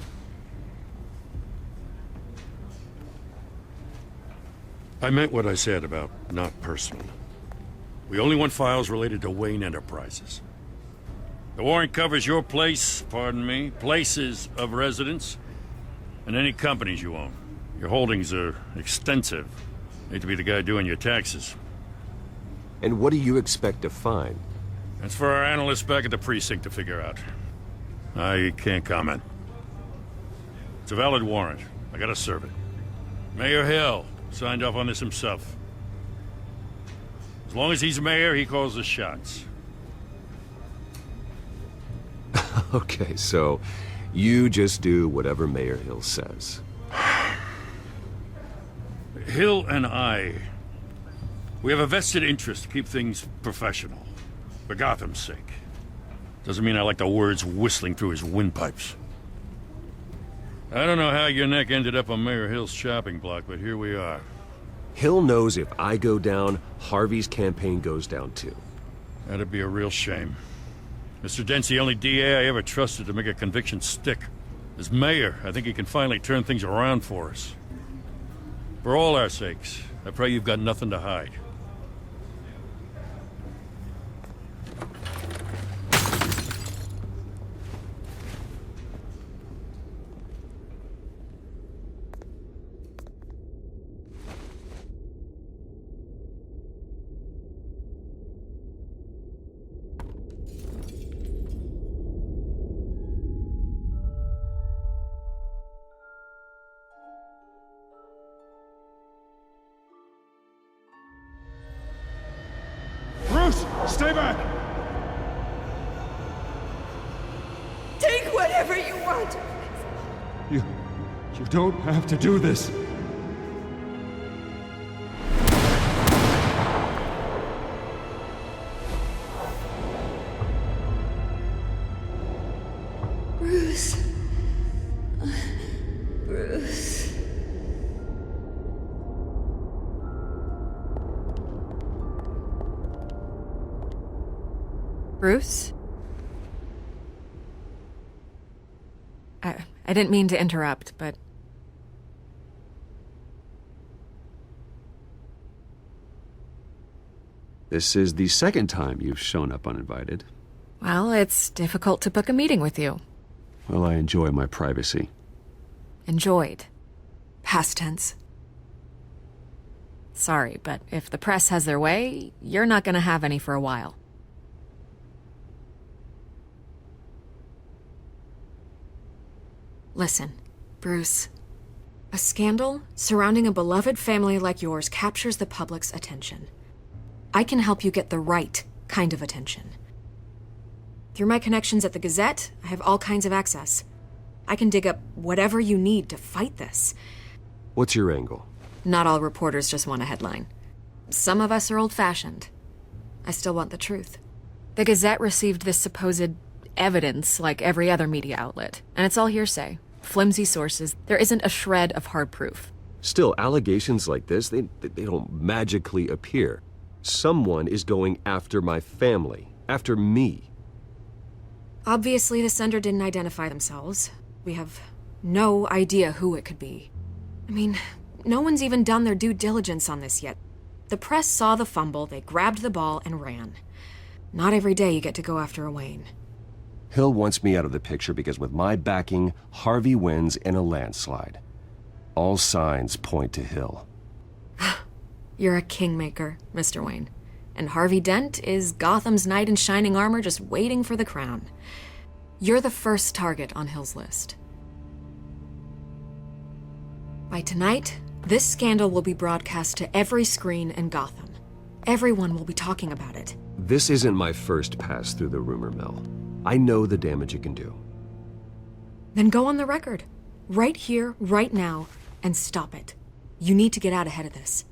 I meant what I said about not personal. We only want files related to Wayne Enterprises. The warrant covers your place, pardon me, places of residence, and any companies you own. Your holdings are extensive. Hate to be the guy doing your taxes. And what do you expect to find? That's for our analysts back at the precinct to figure out. I can't comment. It's a valid warrant. I gotta serve it. Mayor Hill signed off on this himself. As long as he's mayor, he calls the shots. Okay, so you just do whatever Mayor Hill says. Hill and we have a vested interest to keep things professional. For Gotham's sake. Doesn't mean I like the words whistling through his windpipes. I don't know how your neck ended up on Mayor Hill's chopping block, but here we are. Hill knows if I go down, Harvey's campaign goes down too. That'd be a real shame. Mr. Dent's the only DA I ever trusted to make a conviction stick. As mayor, I think he can finally turn things around for us. For all our sakes, I pray you've got nothing to hide. Stay back! Take whatever you want. You don't have to do this. Bruce. Bruce. Bruce? I didn't mean to interrupt, but... This is the second time you've shown up uninvited. Well, it's difficult to book a meeting with you. Well, I enjoy my privacy. Enjoyed. Past tense. Sorry, but if the press has their way, you're not gonna have any for a while. Listen, Bruce. A scandal surrounding a beloved family like yours captures the public's attention. I can help you get the right kind of attention. Through my connections at the Gazette, I have all kinds of access. I can dig up whatever you need to fight this. What's your angle? Not all reporters just want a headline. Some of us are old-fashioned. I still want the truth. The Gazette received this supposed evidence like every other media outlet, and it's all hearsay. Flimsy sources. There isn't a shred of hard proof. Still, allegations like this, they don't magically appear. Someone is going after my family, after me. Obviously, the sender didn't identify themselves. We have no idea who it could be. I mean, no one's even done their due diligence on this yet. The press saw the fumble, they grabbed the ball and ran. Not every day you get to go after a Wayne. Hill wants me out of the picture because with my backing, Harvey wins in a landslide. All signs point to Hill. You're a kingmaker, Mr. Wayne. And Harvey Dent is Gotham's knight in shining armor just waiting for the crown. You're the first target on Hill's list. By tonight, this scandal will be broadcast to every screen in Gotham. Everyone will be talking about it. This isn't my first pass through the rumor mill. I know the damage it can do. Then go on the record. Right here, right now, and stop it. You need to get out ahead of this.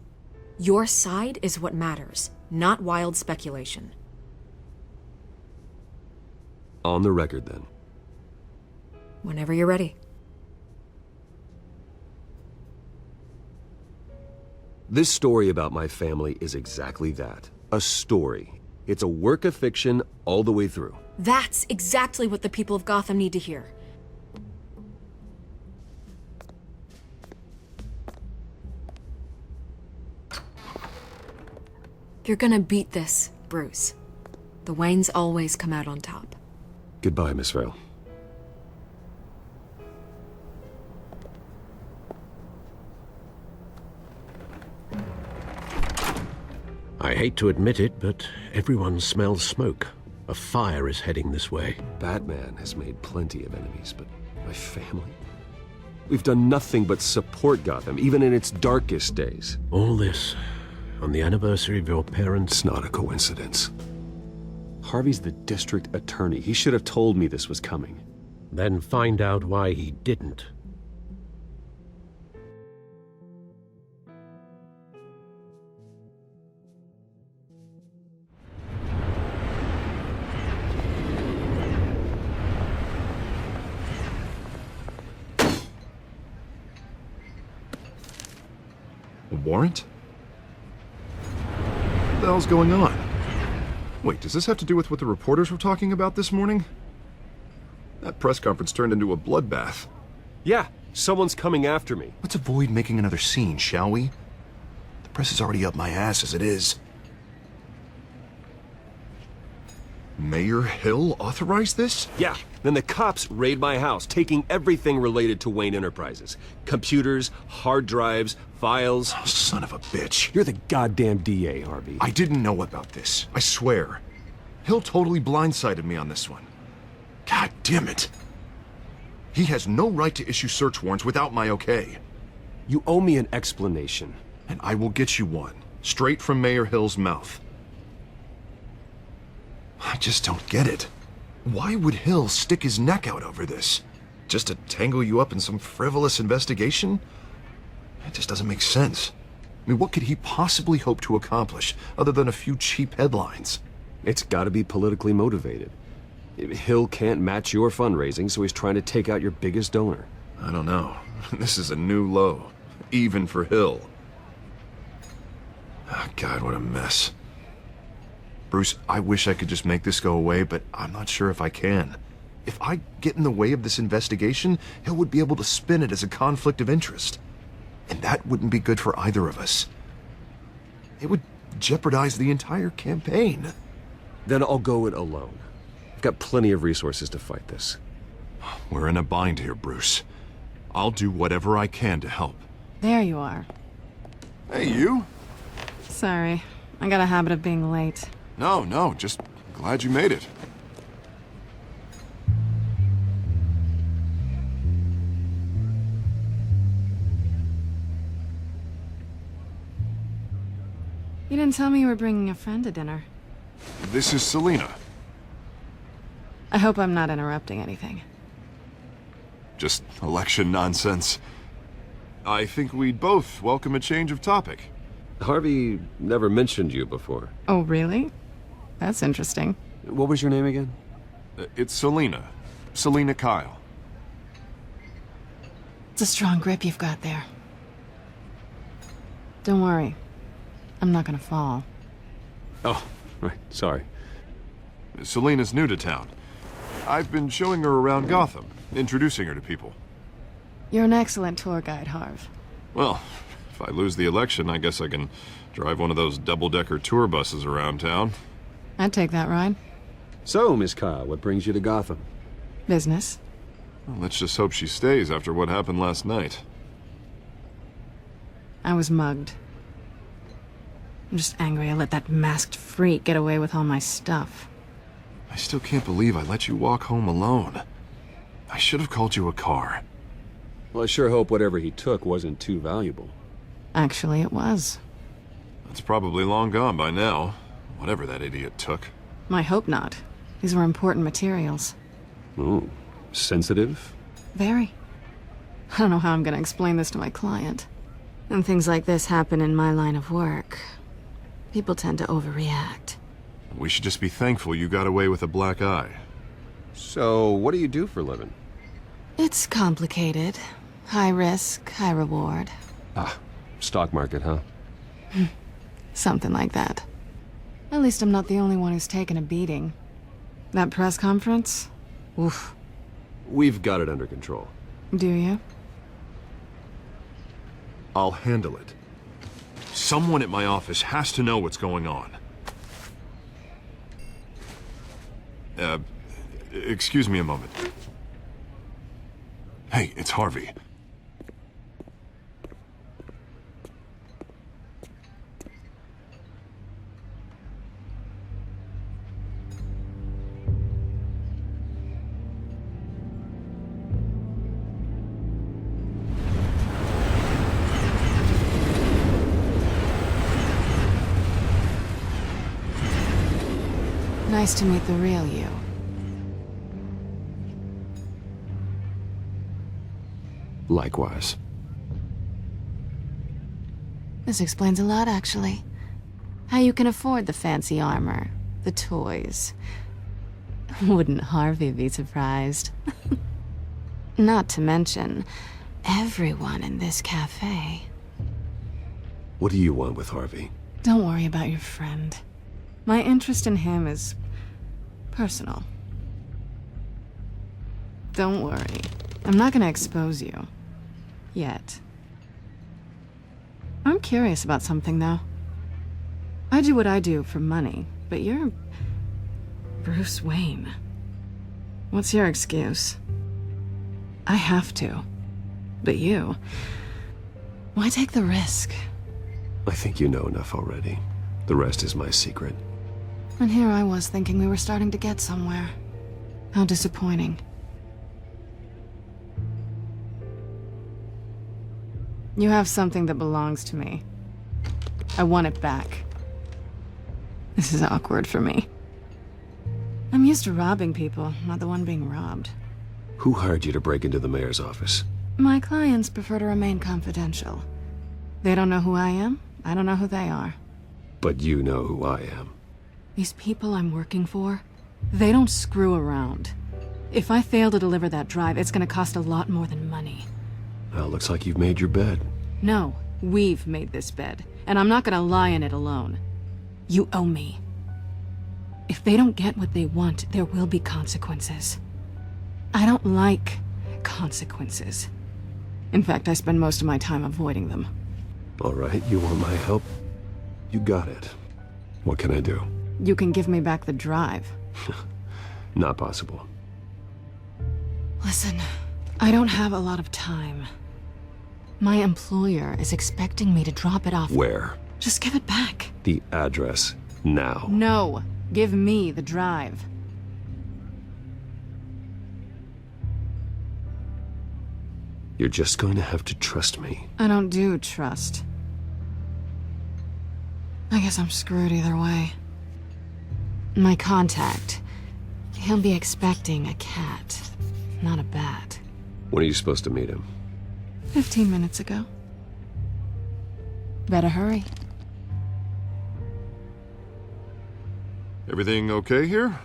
Your side is what matters, not wild speculation. On the record, then. Whenever you're ready. This story about my family is exactly that. A story. It's a work of fiction all the way through. That's exactly what the people of Gotham need to hear. You're gonna beat this, Bruce. The Waynes always come out on top. Goodbye, Miss Vale. I hate to admit it, but everyone smells smoke. A fire is heading this way. Batman has made plenty of enemies, but my family? We've done nothing but support Gotham, even in its darkest days. All this on the anniversary of your parents'... It's not a coincidence. Harvey's the district attorney. He should have told me this was coming. Then find out why he didn't. A warrant? What the hell's going on? Wait, does this have to do with what the reporters were talking about this morning? That press conference turned into a bloodbath. Yeah, someone's coming after me. Let's avoid making another scene, shall we? The press is already up my ass as it is. Mayor Hill authorized this? Yeah, then the cops raid my house, taking everything related to Wayne Enterprises. Computers, hard drives, files. Oh, son of a bitch. You're the goddamn DA, Harvey. I didn't know about this. I swear. Hill totally blindsided me on this one. God damn it. He has no right to issue search warrants without my okay. You owe me an explanation. And I will get you one, straight from Mayor Hill's mouth. I just don't get it. Why would Hill stick his neck out over this? Just to tangle you up in some frivolous investigation? It just doesn't make sense. I mean, what could he possibly hope to accomplish other than a few cheap headlines? It's gotta be politically motivated. Hill can't match your fundraising, so he's trying to take out your biggest donor. I don't know. This is a new low, even for Hill. Oh, God, what a mess. Bruce, I wish I could just make this go away, but I'm not sure if I can. If I get in the way of this investigation, Hill would be able to spin it as a conflict of interest. And that wouldn't be good for either of us. It would jeopardize the entire campaign. Then I'll go it alone. I've got plenty of resources to fight this. We're in a bind here, Bruce. I'll do whatever I can to help. There you are. Hey, you? Sorry. I got a habit of being late. No, just glad you made it. You didn't tell me you were bringing a friend to dinner. This is Selina. I hope I'm not interrupting anything. Just election nonsense. I think we'd both welcome a change of topic. Harvey never mentioned you before. Oh, really? That's interesting. What was your name again? It's Selina. Selina Kyle. It's a strong grip you've got there. Don't worry. I'm not gonna fall. Oh, right. Sorry. Selina's new to town. I've been showing her around Gotham, introducing her to people. You're an excellent tour guide, Harv. Well, if I lose the election, I guess I can drive one of those double-decker tour buses around town. I'd take that ride. So, Miss Kyle, what brings you to Gotham? Business. Well, let's just hope she stays after what happened last night. I was mugged. I'm just angry I let that masked freak get away with all my stuff. I still can't believe I let you walk home alone. I should have called you a car. Well, I sure hope whatever he took wasn't too valuable. Actually, it was. It's probably long gone by now, whatever that idiot took. I hope not. These were important materials. Ooh, sensitive? Very. I don't know how I'm gonna explain this to my client. When things like this happen in my line of work, people tend to overreact. We should just be thankful you got away with a black eye. So, what do you do for a living? It's complicated. High risk, high reward. Ah, stock market, huh? Something like that. At least I'm not the only one who's taken a beating. That press conference? Oof. We've got it under control. Do you? I'll handle it. Someone at my office has to know what's going on. Excuse me a moment. Hey, it's Harvey. Nice to meet the real you. Likewise. This explains a lot, actually. How you can afford the fancy armor, the toys. Wouldn't Harvey be surprised? Not to mention, everyone in this cafe. What do you want with Harvey? Don't worry about your friend. My interest in him is personal. Don't worry. I'm not gonna expose you. Yet. I'm curious about something, though. I do what I do for money, but you're Bruce Wayne. What's your excuse? I have to. But you... why take the risk? I think you know enough already. The rest is my secret. And here I was thinking we were starting to get somewhere. How disappointing. You have something that belongs to me. I want it back. This is awkward for me. I'm used to robbing people, not the one being robbed. Who hired you to break into the mayor's office? My clients prefer to remain confidential. They don't know who I am, I don't know who they are. But you know who I am. These people I'm working for, they don't screw around. If I fail to deliver that drive, it's gonna cost a lot more than money. Well, looks like you've made your bed. No, we've made this bed, and I'm not gonna lie in it alone. You owe me. If they don't get what they want, there will be consequences. I don't like consequences. In fact, I spend most of my time avoiding them. All right, you want my help? You got it. What can I do? You can give me back the drive. Not possible. Listen, I don't have a lot of time. My employer is expecting me to drop it off. Where? Just give it back. The address, now. No, give me the drive. You're just going to have to trust me. I don't do trust. I guess I'm screwed either way. My contact, he'll be expecting a cat, not a bat. When are you supposed to meet him? 15 minutes ago. Better hurry. Everything okay here?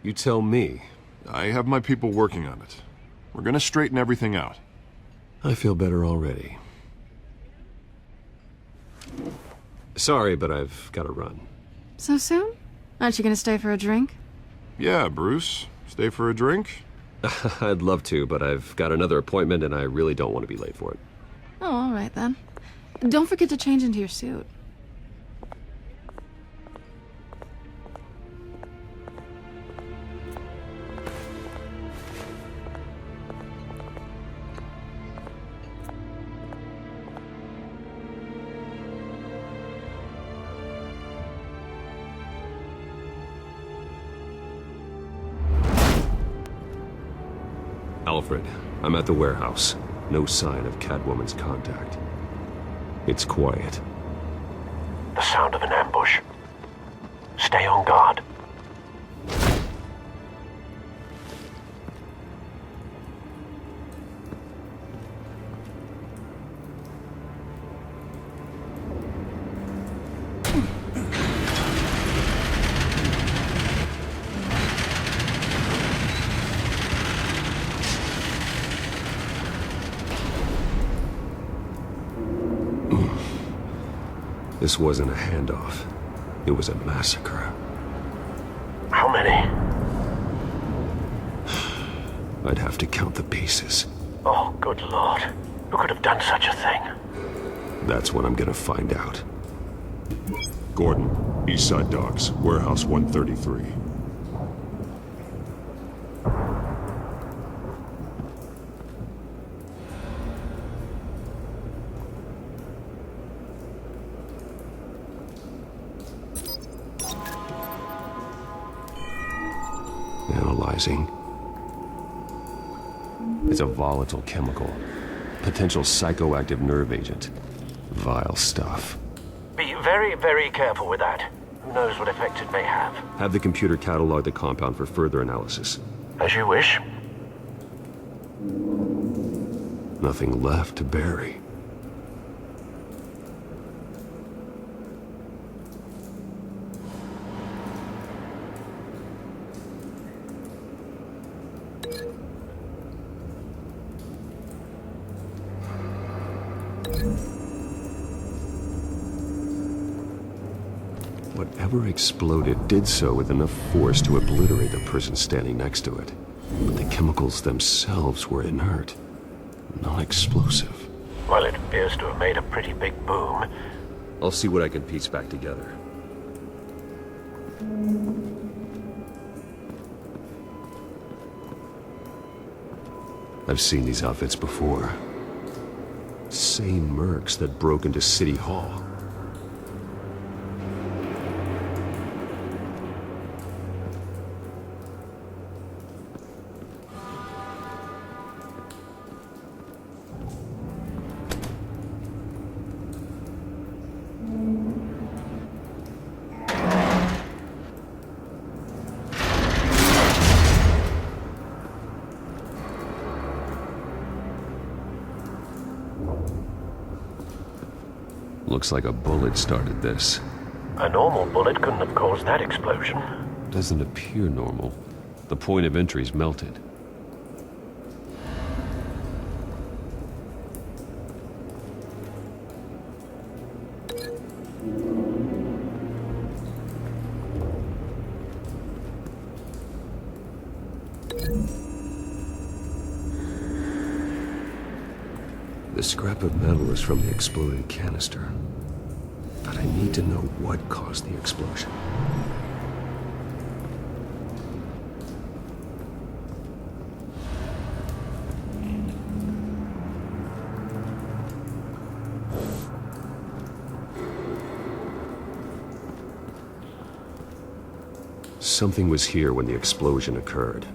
You tell me. I have my people working on it. We're gonna straighten everything out. I feel better already. Sorry, but I've got to run. So soon? Aren't you gonna stay for a drink? Yeah, Bruce. Stay for a drink? I'd love to, but I've got another appointment and I really don't want to be late for it. Oh, all right then. Don't forget to change into your suit. Alfred, I'm at the warehouse. No sign of Catwoman's contact. It's quiet. The sound of an ambush. Stay on guard. This wasn't a handoff. It was a massacre. How many? I'd have to count the pieces. Oh, good Lord. Who could have done such a thing? That's what I'm gonna find out. Gordon, Eastside Docks, Warehouse 133. Analyzing. It's a volatile chemical. Potential psychoactive nerve agent. Vile stuff. Be very, very careful with that. Who knows what effect it may have. Have the computer catalog the compound for further analysis. As you wish. Nothing left to bury. Whatever exploded did so with enough force to obliterate the person standing next to it. But the chemicals themselves were inert, non-explosive. Well, it appears to have made a pretty big boom. I'll see what I can piece back together. I've seen these outfits before. Same mercs that broke into City Hall. Looks like a bullet started this. A normal bullet couldn't have caused that explosion. Doesn't appear normal. The point of entry's melted. The scrap of metal is from the exploded canister. But I need to know what caused the explosion. Something was here when the explosion occurred.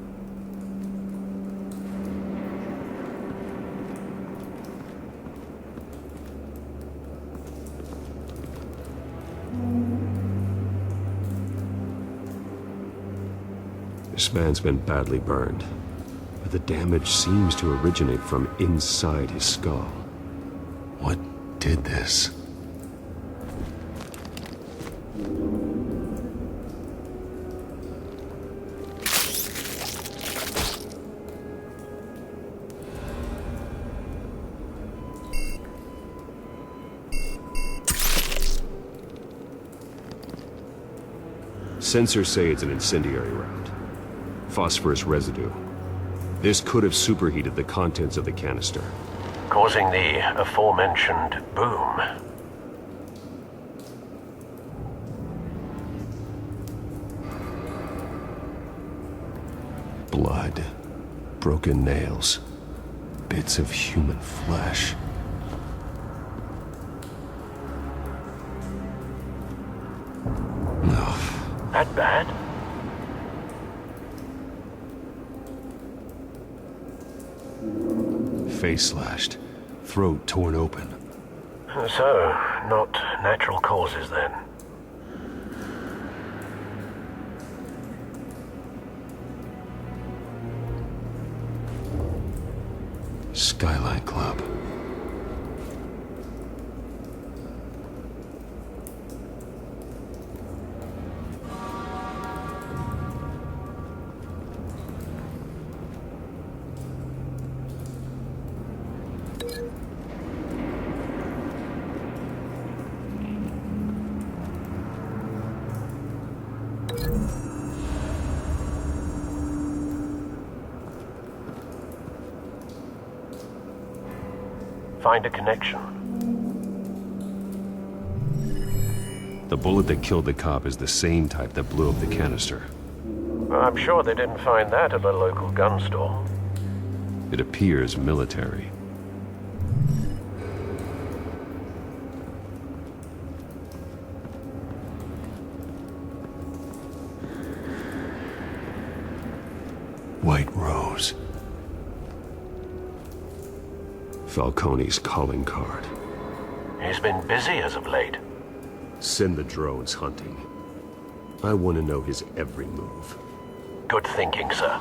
This man's been badly burned, but the damage seems to originate from inside his skull. What did this? Sensors say it's an incendiary round. Phosphorus residue. This could have superheated the contents of the canister, causing the aforementioned boom. Blood, broken nails, bits of human flesh. That bad? Face slashed, throat torn open. So, not natural causes then. Skylight Club. Find a connection. The bullet that killed the cop is the same type that blew up the canister. I'm sure they didn't find that at a local gun store. It appears military. White Rose. Falcone's calling card. He's been busy as of late. Send the drones hunting. I want to know his every move. Good thinking, sir.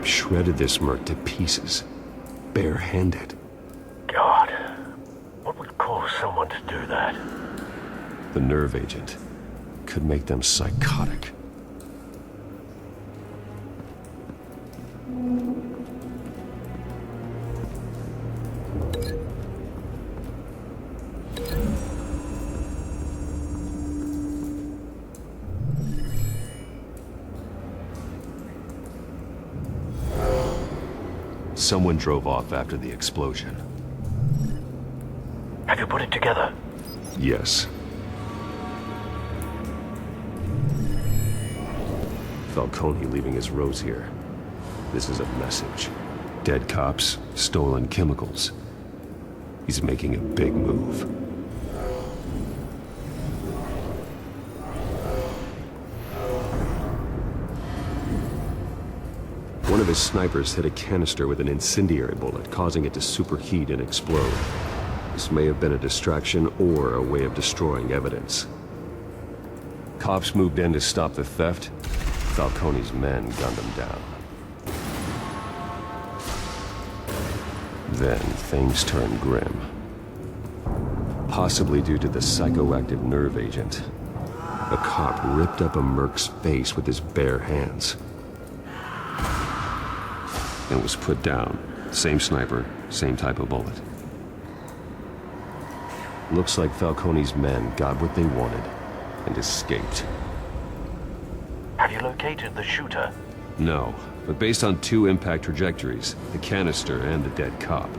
Shredded this merc to pieces, barehanded. God, what would cause someone to do that? The nerve agent could make them psychotic. Someone drove off after the explosion. Have you put it together? Yes. Falcone leaving his rose here. This is a message. Dead cops, stolen chemicals. He's making a big move. One of his snipers hit a canister with an incendiary bullet, causing it to superheat and explode. This may have been a distraction or a way of destroying evidence. Cops moved in to stop the theft. Falcone's men gunned them down. Then things turned grim. Possibly due to the psychoactive nerve agent. A cop ripped up a merc's face with his bare hands. And was put down. Same sniper, same type of bullet. Looks like Falcone's men got what they wanted and escaped. Have you located the shooter? No, but based on two impact trajectories, the canister and the dead cop,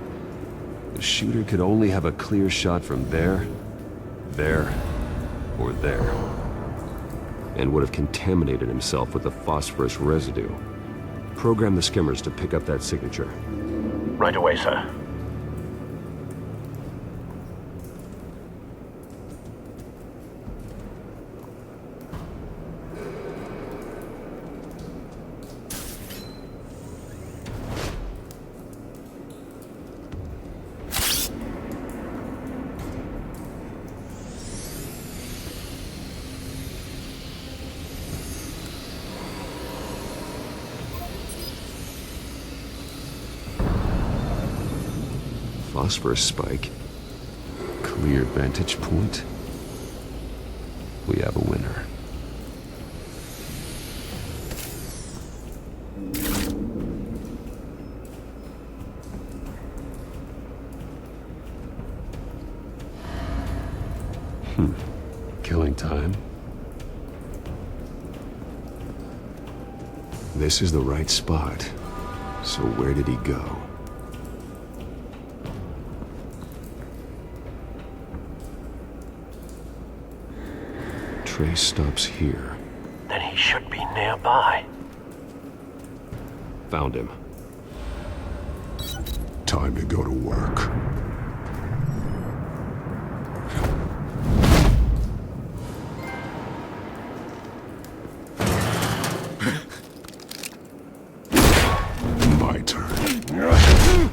the shooter could only have a clear shot from there, or there, and would have contaminated himself with the phosphorus residue. Program the skimmers to pick up that signature. Right away, sir. Phosphorus spike. Clear vantage point. We have a winner. Killing time. This is the right spot. So where did he go? Trace stops here. Then he should be nearby. Found him. Time to go to work. My turn.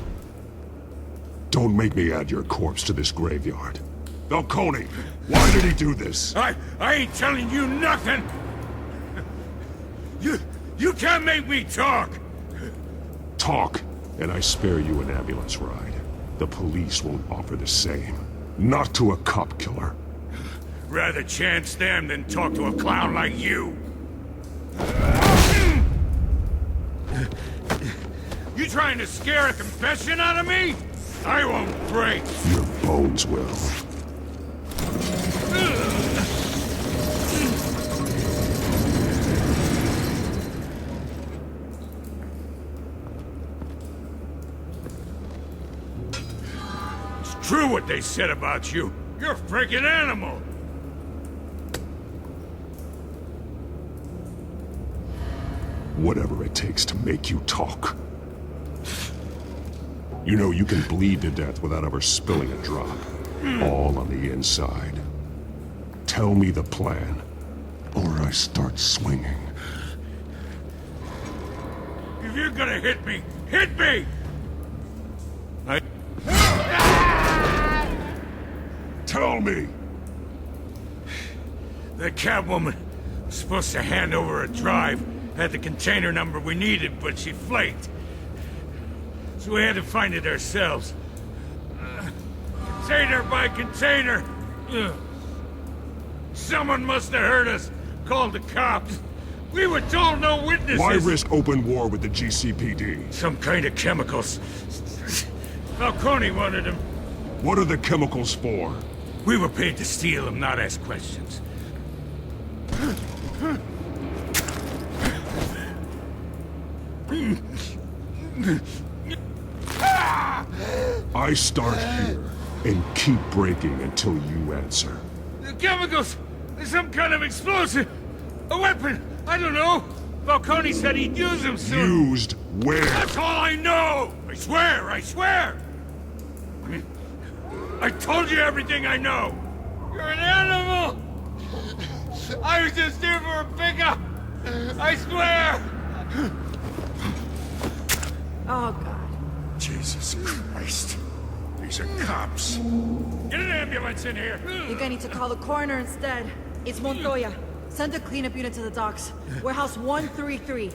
Don't make me add your corpse to this graveyard. Falcone, why did he do this? I ain't telling you nothing! You can't make me talk! Talk, and I spare you an ambulance ride. The police won't offer the same. Not to a cop killer. Rather chance them than talk to a clown like you. You trying to scare a confession out of me? I won't break. Your bones will. It's true what they said about you. You're a freaking animal. Whatever it takes to make you talk. You know you can bleed to death without ever spilling a drop. All on the inside. Tell me the plan, or I start swinging. If you're gonna hit me, hit me! Tell me! The Catwoman was supposed to hand over a drive, had the container number we needed, but she flaked. So we had to find it ourselves. Container by container! Someone must have heard us, called the cops. We were told no witnesses! Why risk open war with the GCPD? Some kind of chemicals. Falcone wanted them. What are the chemicals for? We were paid to steal them, not ask questions. I start here and keep breaking until you answer. The chemicals! Some kind of explosive! A weapon! I don't know! Falcone said he'd use them soon! Used where? That's all I know! I swear! I swear! I told you everything I know! You're an animal! I was just here for a pickup! I swear! Oh, God. Jesus Christ. These are cops. Get an ambulance in here! You're gonna need to call the coroner instead. It's Montoya. Send a cleanup unit to the docks. Warehouse 133.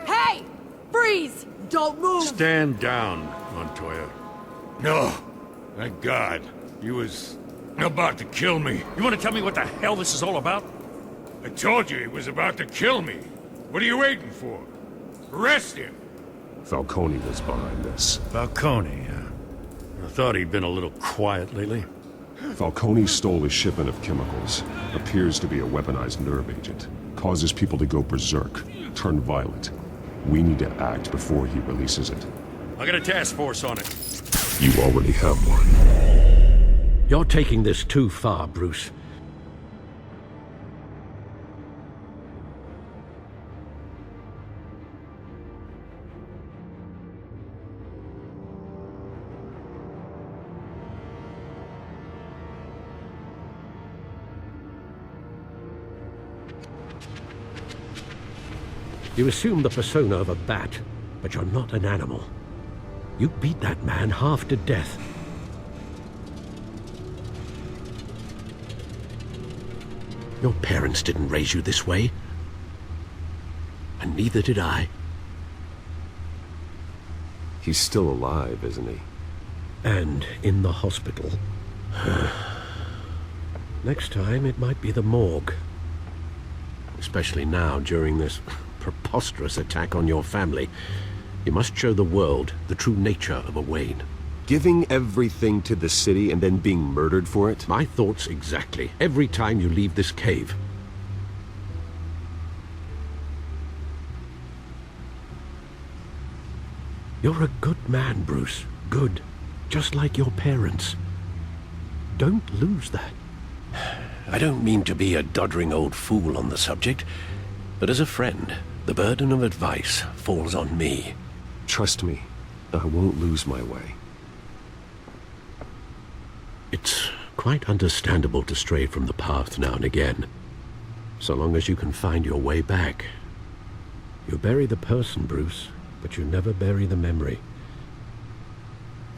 Hey! Freeze! Don't move! Stand down, Montoya. No. Thank God. He was about to kill me. You want to tell me what the hell this is all about? I told you he was about to kill me. What are you waiting for? Arrest him! Falcone was behind this. Falcone, I thought he'd been a little quiet lately. Falcone stole a shipment of chemicals. Appears to be a weaponized nerve agent. Causes people to go berserk, turn violent. We need to act before he releases it. I got a task force on it. You already have one. You're taking this too far, Bruce. You assume the persona of a bat, but you're not an animal. You beat that man half to death. Your parents didn't raise you this way. And neither did I. He's still alive, isn't he? And in the hospital. Next time, it might be the morgue. Especially now, during this preposterous attack on your family. You must show the world the true nature of a Wayne. Giving everything to the city and then being murdered for it? My thoughts exactly. Every time you leave this cave. You're a good man, Bruce. Good. Just like your parents. Don't lose that. I don't mean to be a doddering old fool on the subject, but as a friend, the burden of advice falls on me. Trust me, I won't lose my way. It's quite understandable to stray from the path now and again, so long as you can find your way back. You bury the person, Bruce, but you never bury the memory.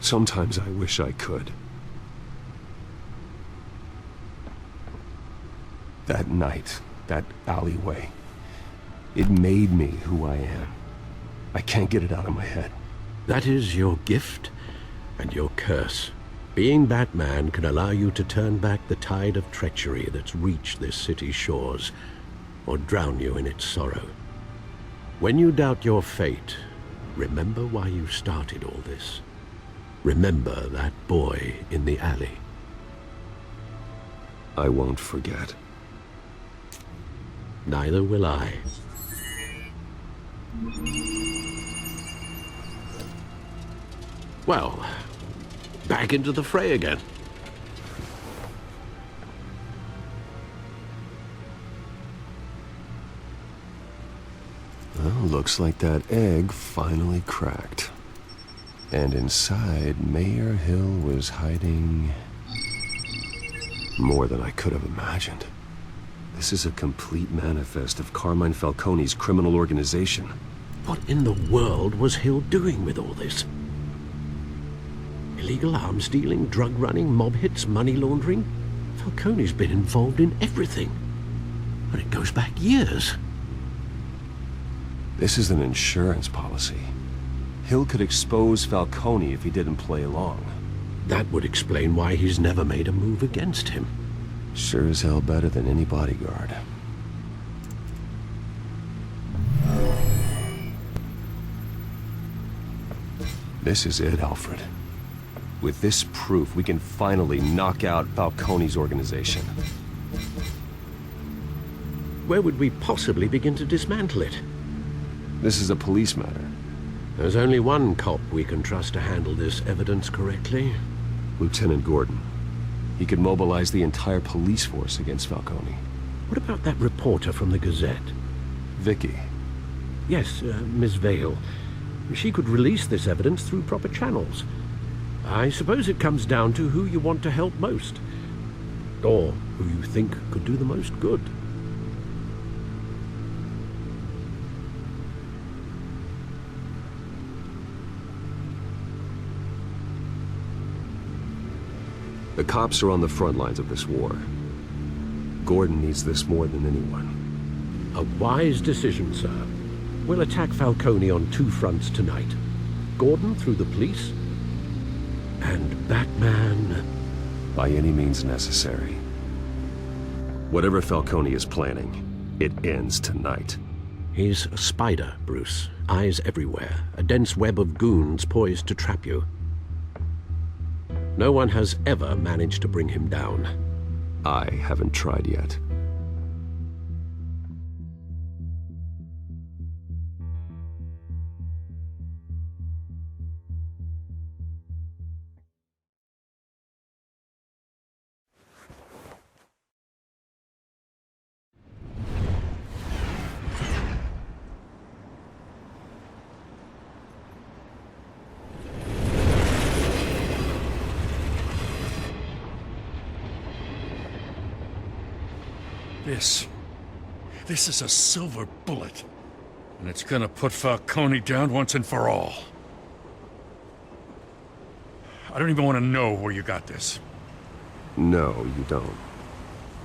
Sometimes I wish I could. That night, that alleyway, it made me who I am. I can't get it out of my head. That is your gift and your curse. Being Batman can allow you to turn back the tide of treachery that's reached this city's shores, or drown you in its sorrow. When you doubt your fate, remember why you started all this. Remember that boy in the alley. I won't forget. Neither will I. Well, back into the fray again. Well, looks like that egg finally cracked. And inside, Mayor Hill was hiding more than I could have imagined. This is a complete manifest of Carmine Falcone's criminal organization. What in the world was Hill doing with all this? Illegal arms dealing, drug running, mob hits, money laundering? Falcone's been involved in everything. And it goes back years. This is an insurance policy. Hill could expose Falcone if he didn't play along. That would explain why he's never made a move against him. Sure as hell better than any bodyguard. This is it, Alfred. With this proof, we can finally knock out Falcone's organization. Where would we possibly begin to dismantle it? This is a police matter. There's only one cop we can trust to handle this evidence correctly. Lieutenant Gordon. He could mobilize the entire police force against Falcone. What about that reporter from the Gazette? Vicky. Yes, Miss Vale. She could release this evidence through proper channels. I suppose it comes down to who you want to help most. Or who you think could do the most good. The cops are on the front lines of this war. Gordon needs this more than anyone. A wise decision, sir. We'll attack Falcone on two fronts tonight. Gordon through the police, and Batman... by any means necessary. Whatever Falcone is planning, it ends tonight. He's a spider, Bruce. Eyes everywhere. A dense web of goons poised to trap you. No one has ever managed to bring him down. I haven't tried yet. This is a silver bullet. And it's gonna put Falcone down once and for all. I don't even want to know where you got this. No, you don't.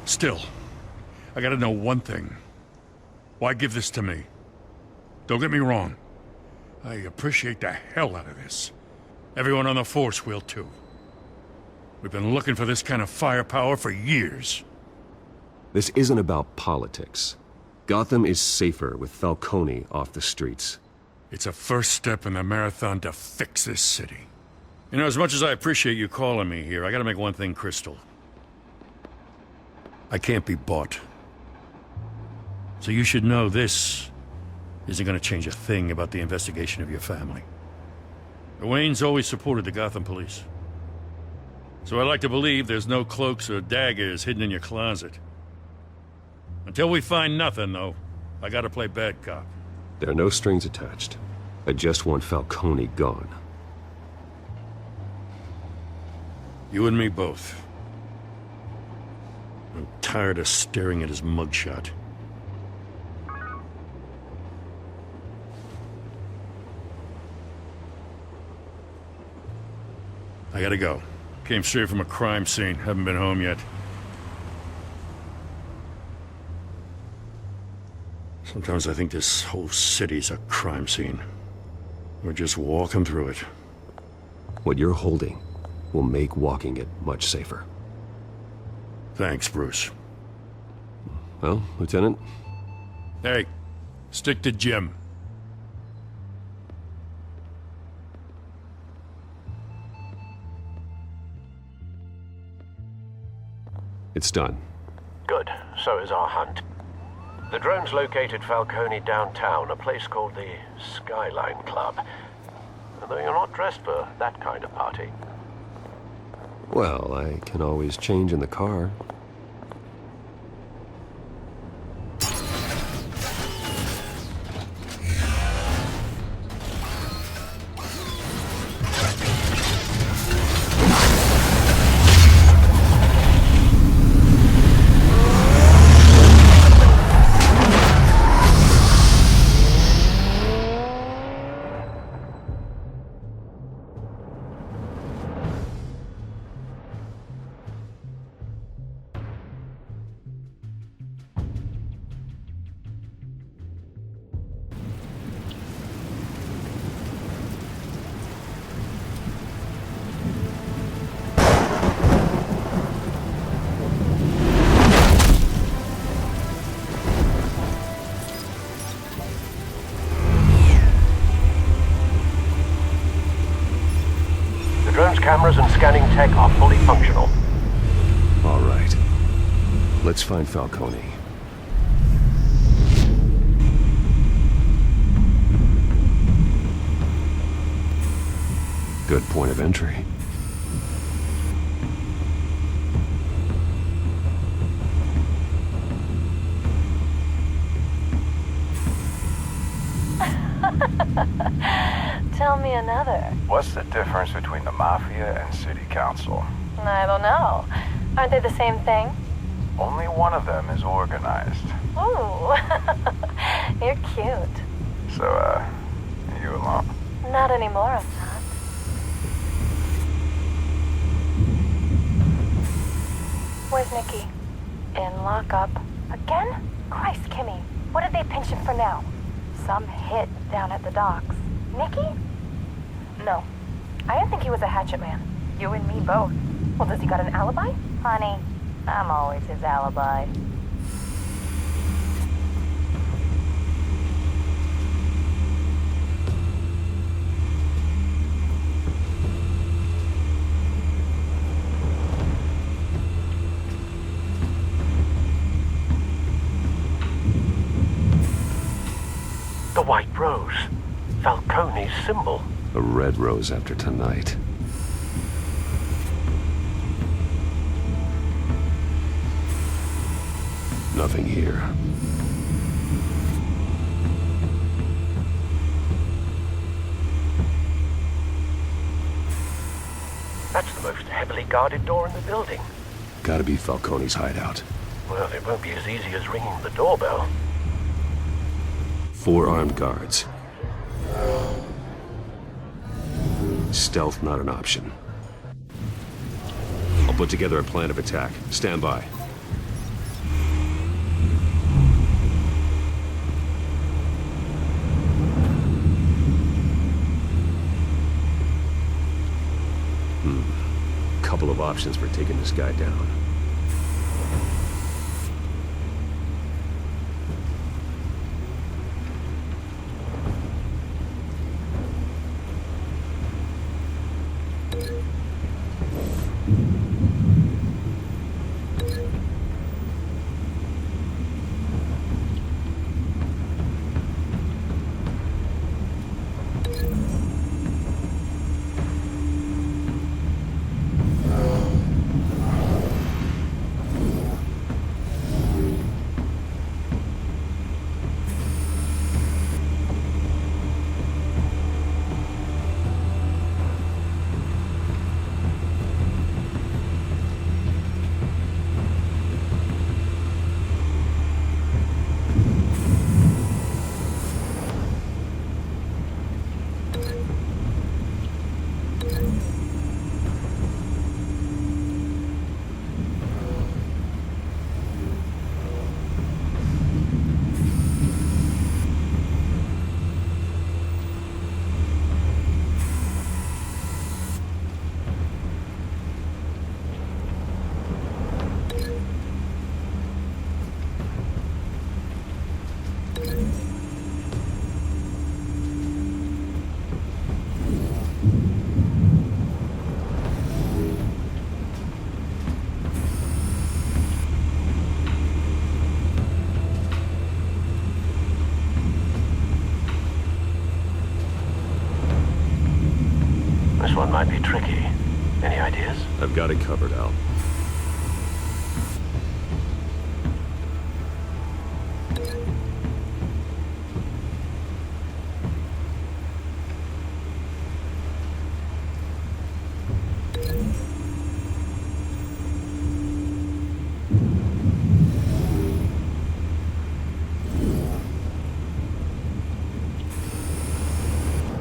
Still, I gotta know one thing. Why give this to me? Don't get me wrong. I appreciate the hell out of this. Everyone on the force will too. We've been looking for this kind of firepower for years. This isn't about politics. Gotham is safer with Falcone off the streets. It's a first step in the marathon to fix this city. You know, as much as I appreciate you calling me here, I gotta make one thing crystal. I can't be bought. So you should know this isn't gonna change a thing about the investigation of your family. The Waynes always supported the Gotham police. So I like to believe there's no cloaks or daggers hidden in your closet. Until we find nothing, though, I gotta play bad cop. There are no strings attached. I just want Falcone gone. You and me both. I'm tired of staring at his mugshot. I gotta go. Came straight from a crime scene. Haven't been home yet. Sometimes I think this whole city's a crime scene. We're just walking through it. What you're holding will make walking it much safer. Thanks, Bruce. Well, Lieutenant? Hey, stick to Jim. It's done. Good. So is our hunt. The drones located Falcone downtown, a place called the Skyline Club. Although you're not dressed for that kind of party. Well, I can always change in the car. Cameras and scanning tech are fully functional. All right. Let's find Falcone. Good point of entry. Tell me another. What's the difference between the Mafia and City Council? I don't know. Aren't they the same thing? Only one of them is organized. Ooh, you're cute. So, you alone? Not anymore, I'm not. Where's Nikki? In lockup. Again? Christ, Kimmy. What did they pinch him for now? Some hit down at the docks. Nikki? No. I didn't think he was a hatchet man. You and me both. Well, does he got an alibi? Honey, I'm always his alibi. The white rose. Falcone's symbol. A red rose after tonight. Nothing here. That's the most heavily guarded door in the building. Gotta be Falcone's hideout. Well, it won't be as easy as ringing the doorbell. 4 armed guards. Stealth not an option. I'll put together a plan of attack. Stand by. Couple of options for taking this guy down. This one might be tricky. Any ideas? I've got it covered, Al.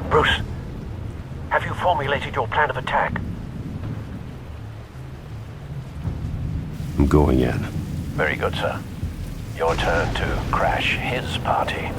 Bruce, have you formulated your plan of attack? I'm going in. Very good, sir. Your turn to crash his party.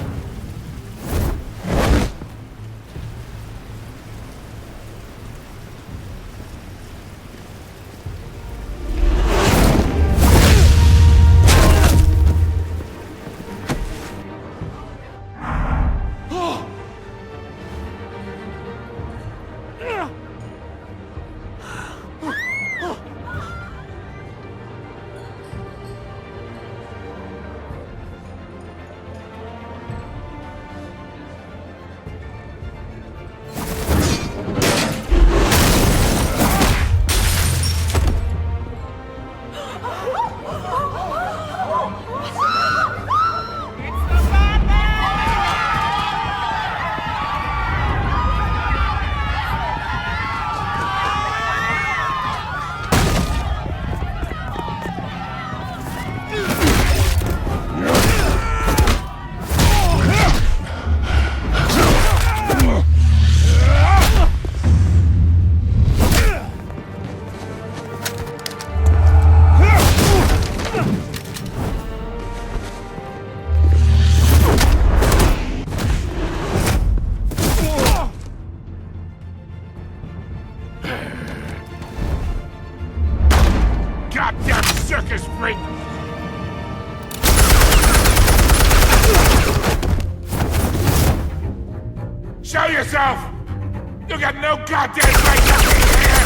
Goddamn circus freak! Show yourself! You got no goddamn right to be here!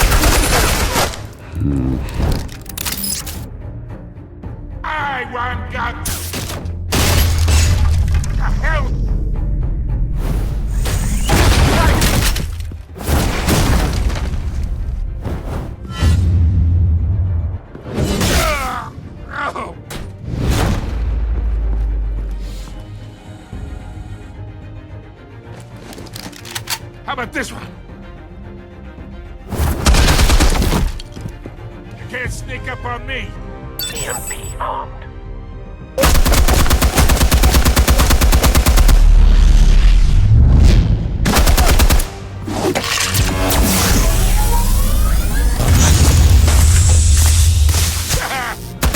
I want God. The hell? How about this one? You can't sneak up on me. EMP armed.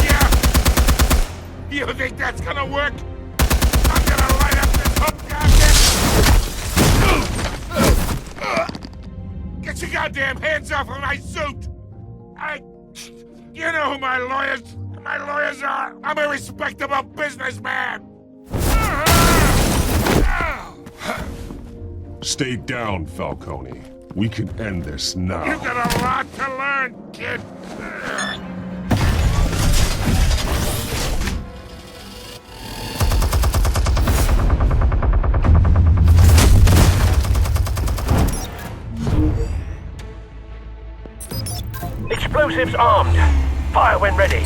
Yeah. You think that's gonna work? I'm gonna light up this whole goddamn. Get your goddamn hands off of my suit! You know who my lawyers are! I'm a respectable businessman! Stay down, Falcone. We can end this now. You got a lot to learn, kid! Explosives armed. Fire when ready.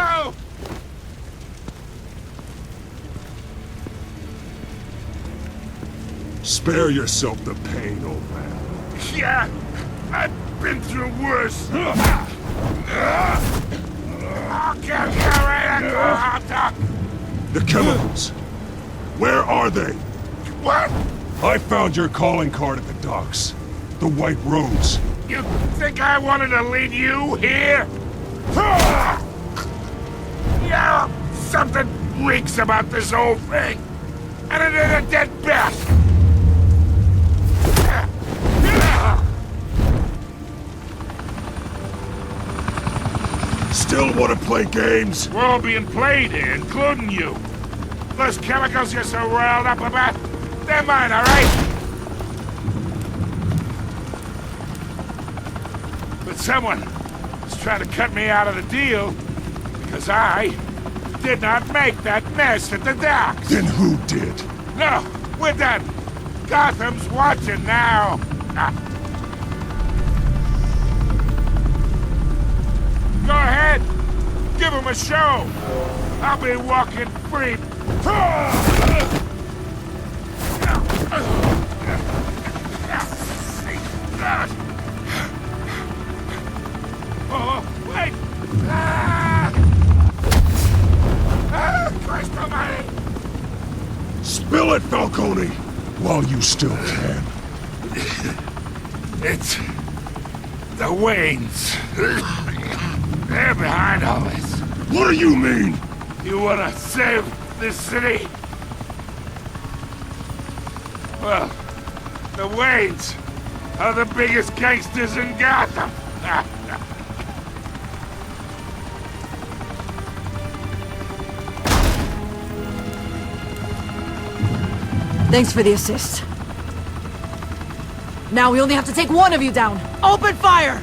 Oh! Spare yourself the pain, old man. Yeah, I've been through worse. I'll give you a hot dog. The chemicals. Where are they? What? I found your calling card at the docks. The White Rose. You think I wanted to lead you here? Yeah, something reeks about this whole thing. And it is a dead bat. still want to play games? We're all being played here, including you. Those chemicals you're so riled up about, they're mine, all right? But someone is trying to cut me out of the deal because I did not make that mess at the docks. Then who did? No, we're done. Gotham's watching now. Go ahead. Give him a show. I'll be walking free. Oh, wait! Christ almighty! Spill it, Falcone, while you still can. It's the Waynes. They're behind all this. What do you mean? You wanna save this city? Well, the Waynes are the biggest gangsters in Gotham. Thanks for the assist. Now we only have to take one of you down. Open fire!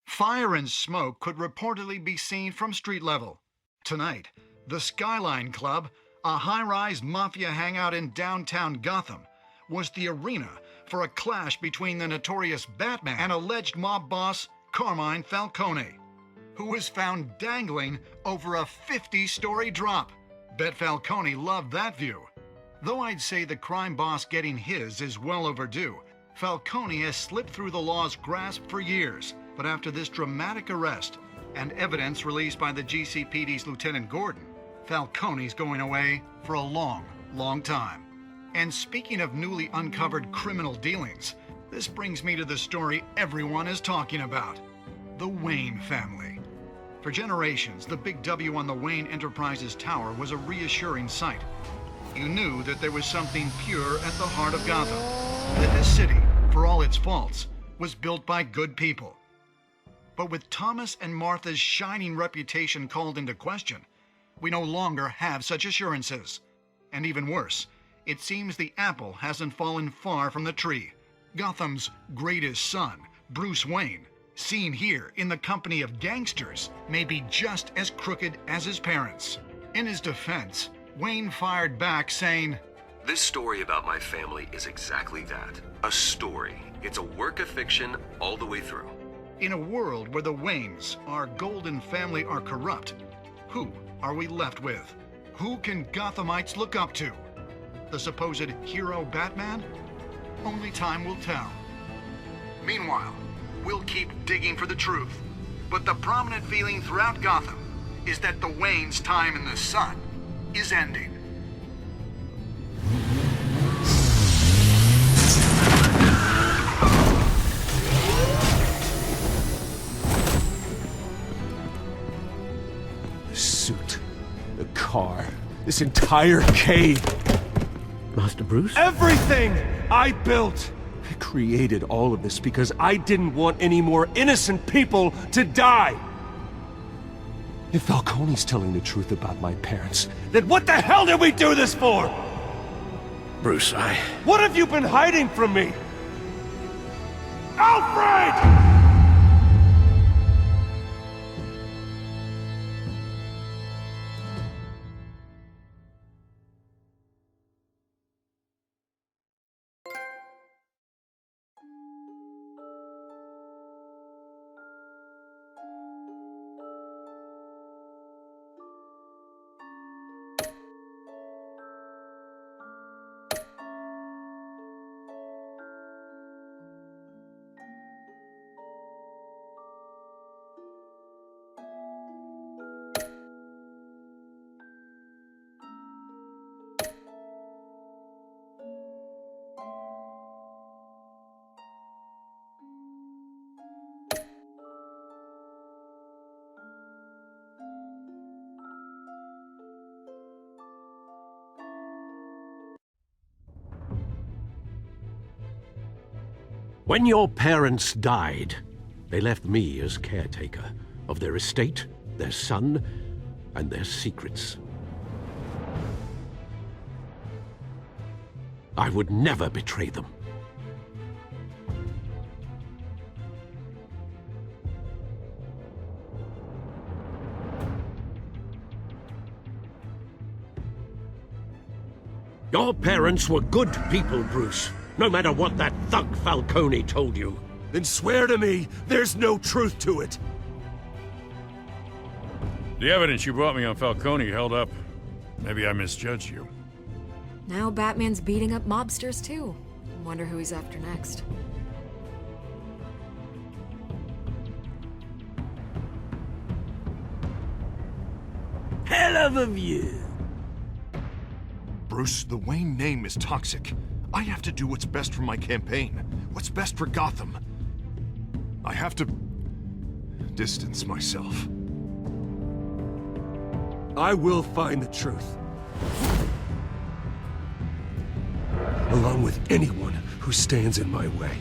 Fire and smoke could reportedly be seen from street level. Tonight, the Skyline Club, a high-rise mafia hangout in downtown Gotham, was the arena for a clash between the notorious Batman and alleged mob boss Carmine Falcone, who was found dangling over a 50-story drop. Bet Falcone loved that view. Though I'd say the crime boss getting his is well overdue, Falcone has slipped through the law's grasp for years. But after this dramatic arrest and evidence released by the GCPD's Lieutenant Gordon, Falcone's going away for a long, long time. And speaking of newly uncovered criminal dealings, this brings me to the story everyone is talking about: the Wayne family. For generations, the big W on the Wayne Enterprises Tower was a reassuring sight. You knew that there was something pure at the heart of Gotham, that this city, for all its faults, was built by good people. But with Thomas and Martha's shining reputation called into question, we no longer have such assurances. And even worse, it seems the apple hasn't fallen far from the tree. Gotham's greatest son, Bruce Wayne, seen here in the company of gangsters, may be just as crooked as his parents. In his defense, Wayne fired back saying, "This story about my family is exactly that. A story. It's a work of fiction all the way through." In a world where the Waynes, our golden family, are corrupt, who are we left with? Who can Gothamites look up to? The supposed hero Batman? Only time will tell. Meanwhile, we'll keep digging for the truth. But the prominent feeling throughout Gotham is that the Waynes' time in the sun is ending. The suit, the car, this entire cave. Master Bruce? Everything I built! I created all of this because I didn't want any more innocent people to die! If Falcone's telling the truth about my parents, then what the hell did we do this for? Bruce, What have you been hiding from me? Alfred! When your parents died, they left me as caretaker of their estate, their son, and their secrets. I would never betray them. Your parents were good people, Bruce. No matter what that thug Falcone told you. Then swear to me there's no truth to it. The evidence you brought me on Falcone held up. Maybe I misjudged you. Now Batman's beating up mobsters, too. Wonder who he's after next. Hell of a view. Bruce, the Wayne name is toxic. I have to do what's best for my campaign. What's best for Gotham. I have to distance myself. I will find the truth. Along with anyone who stands in my way.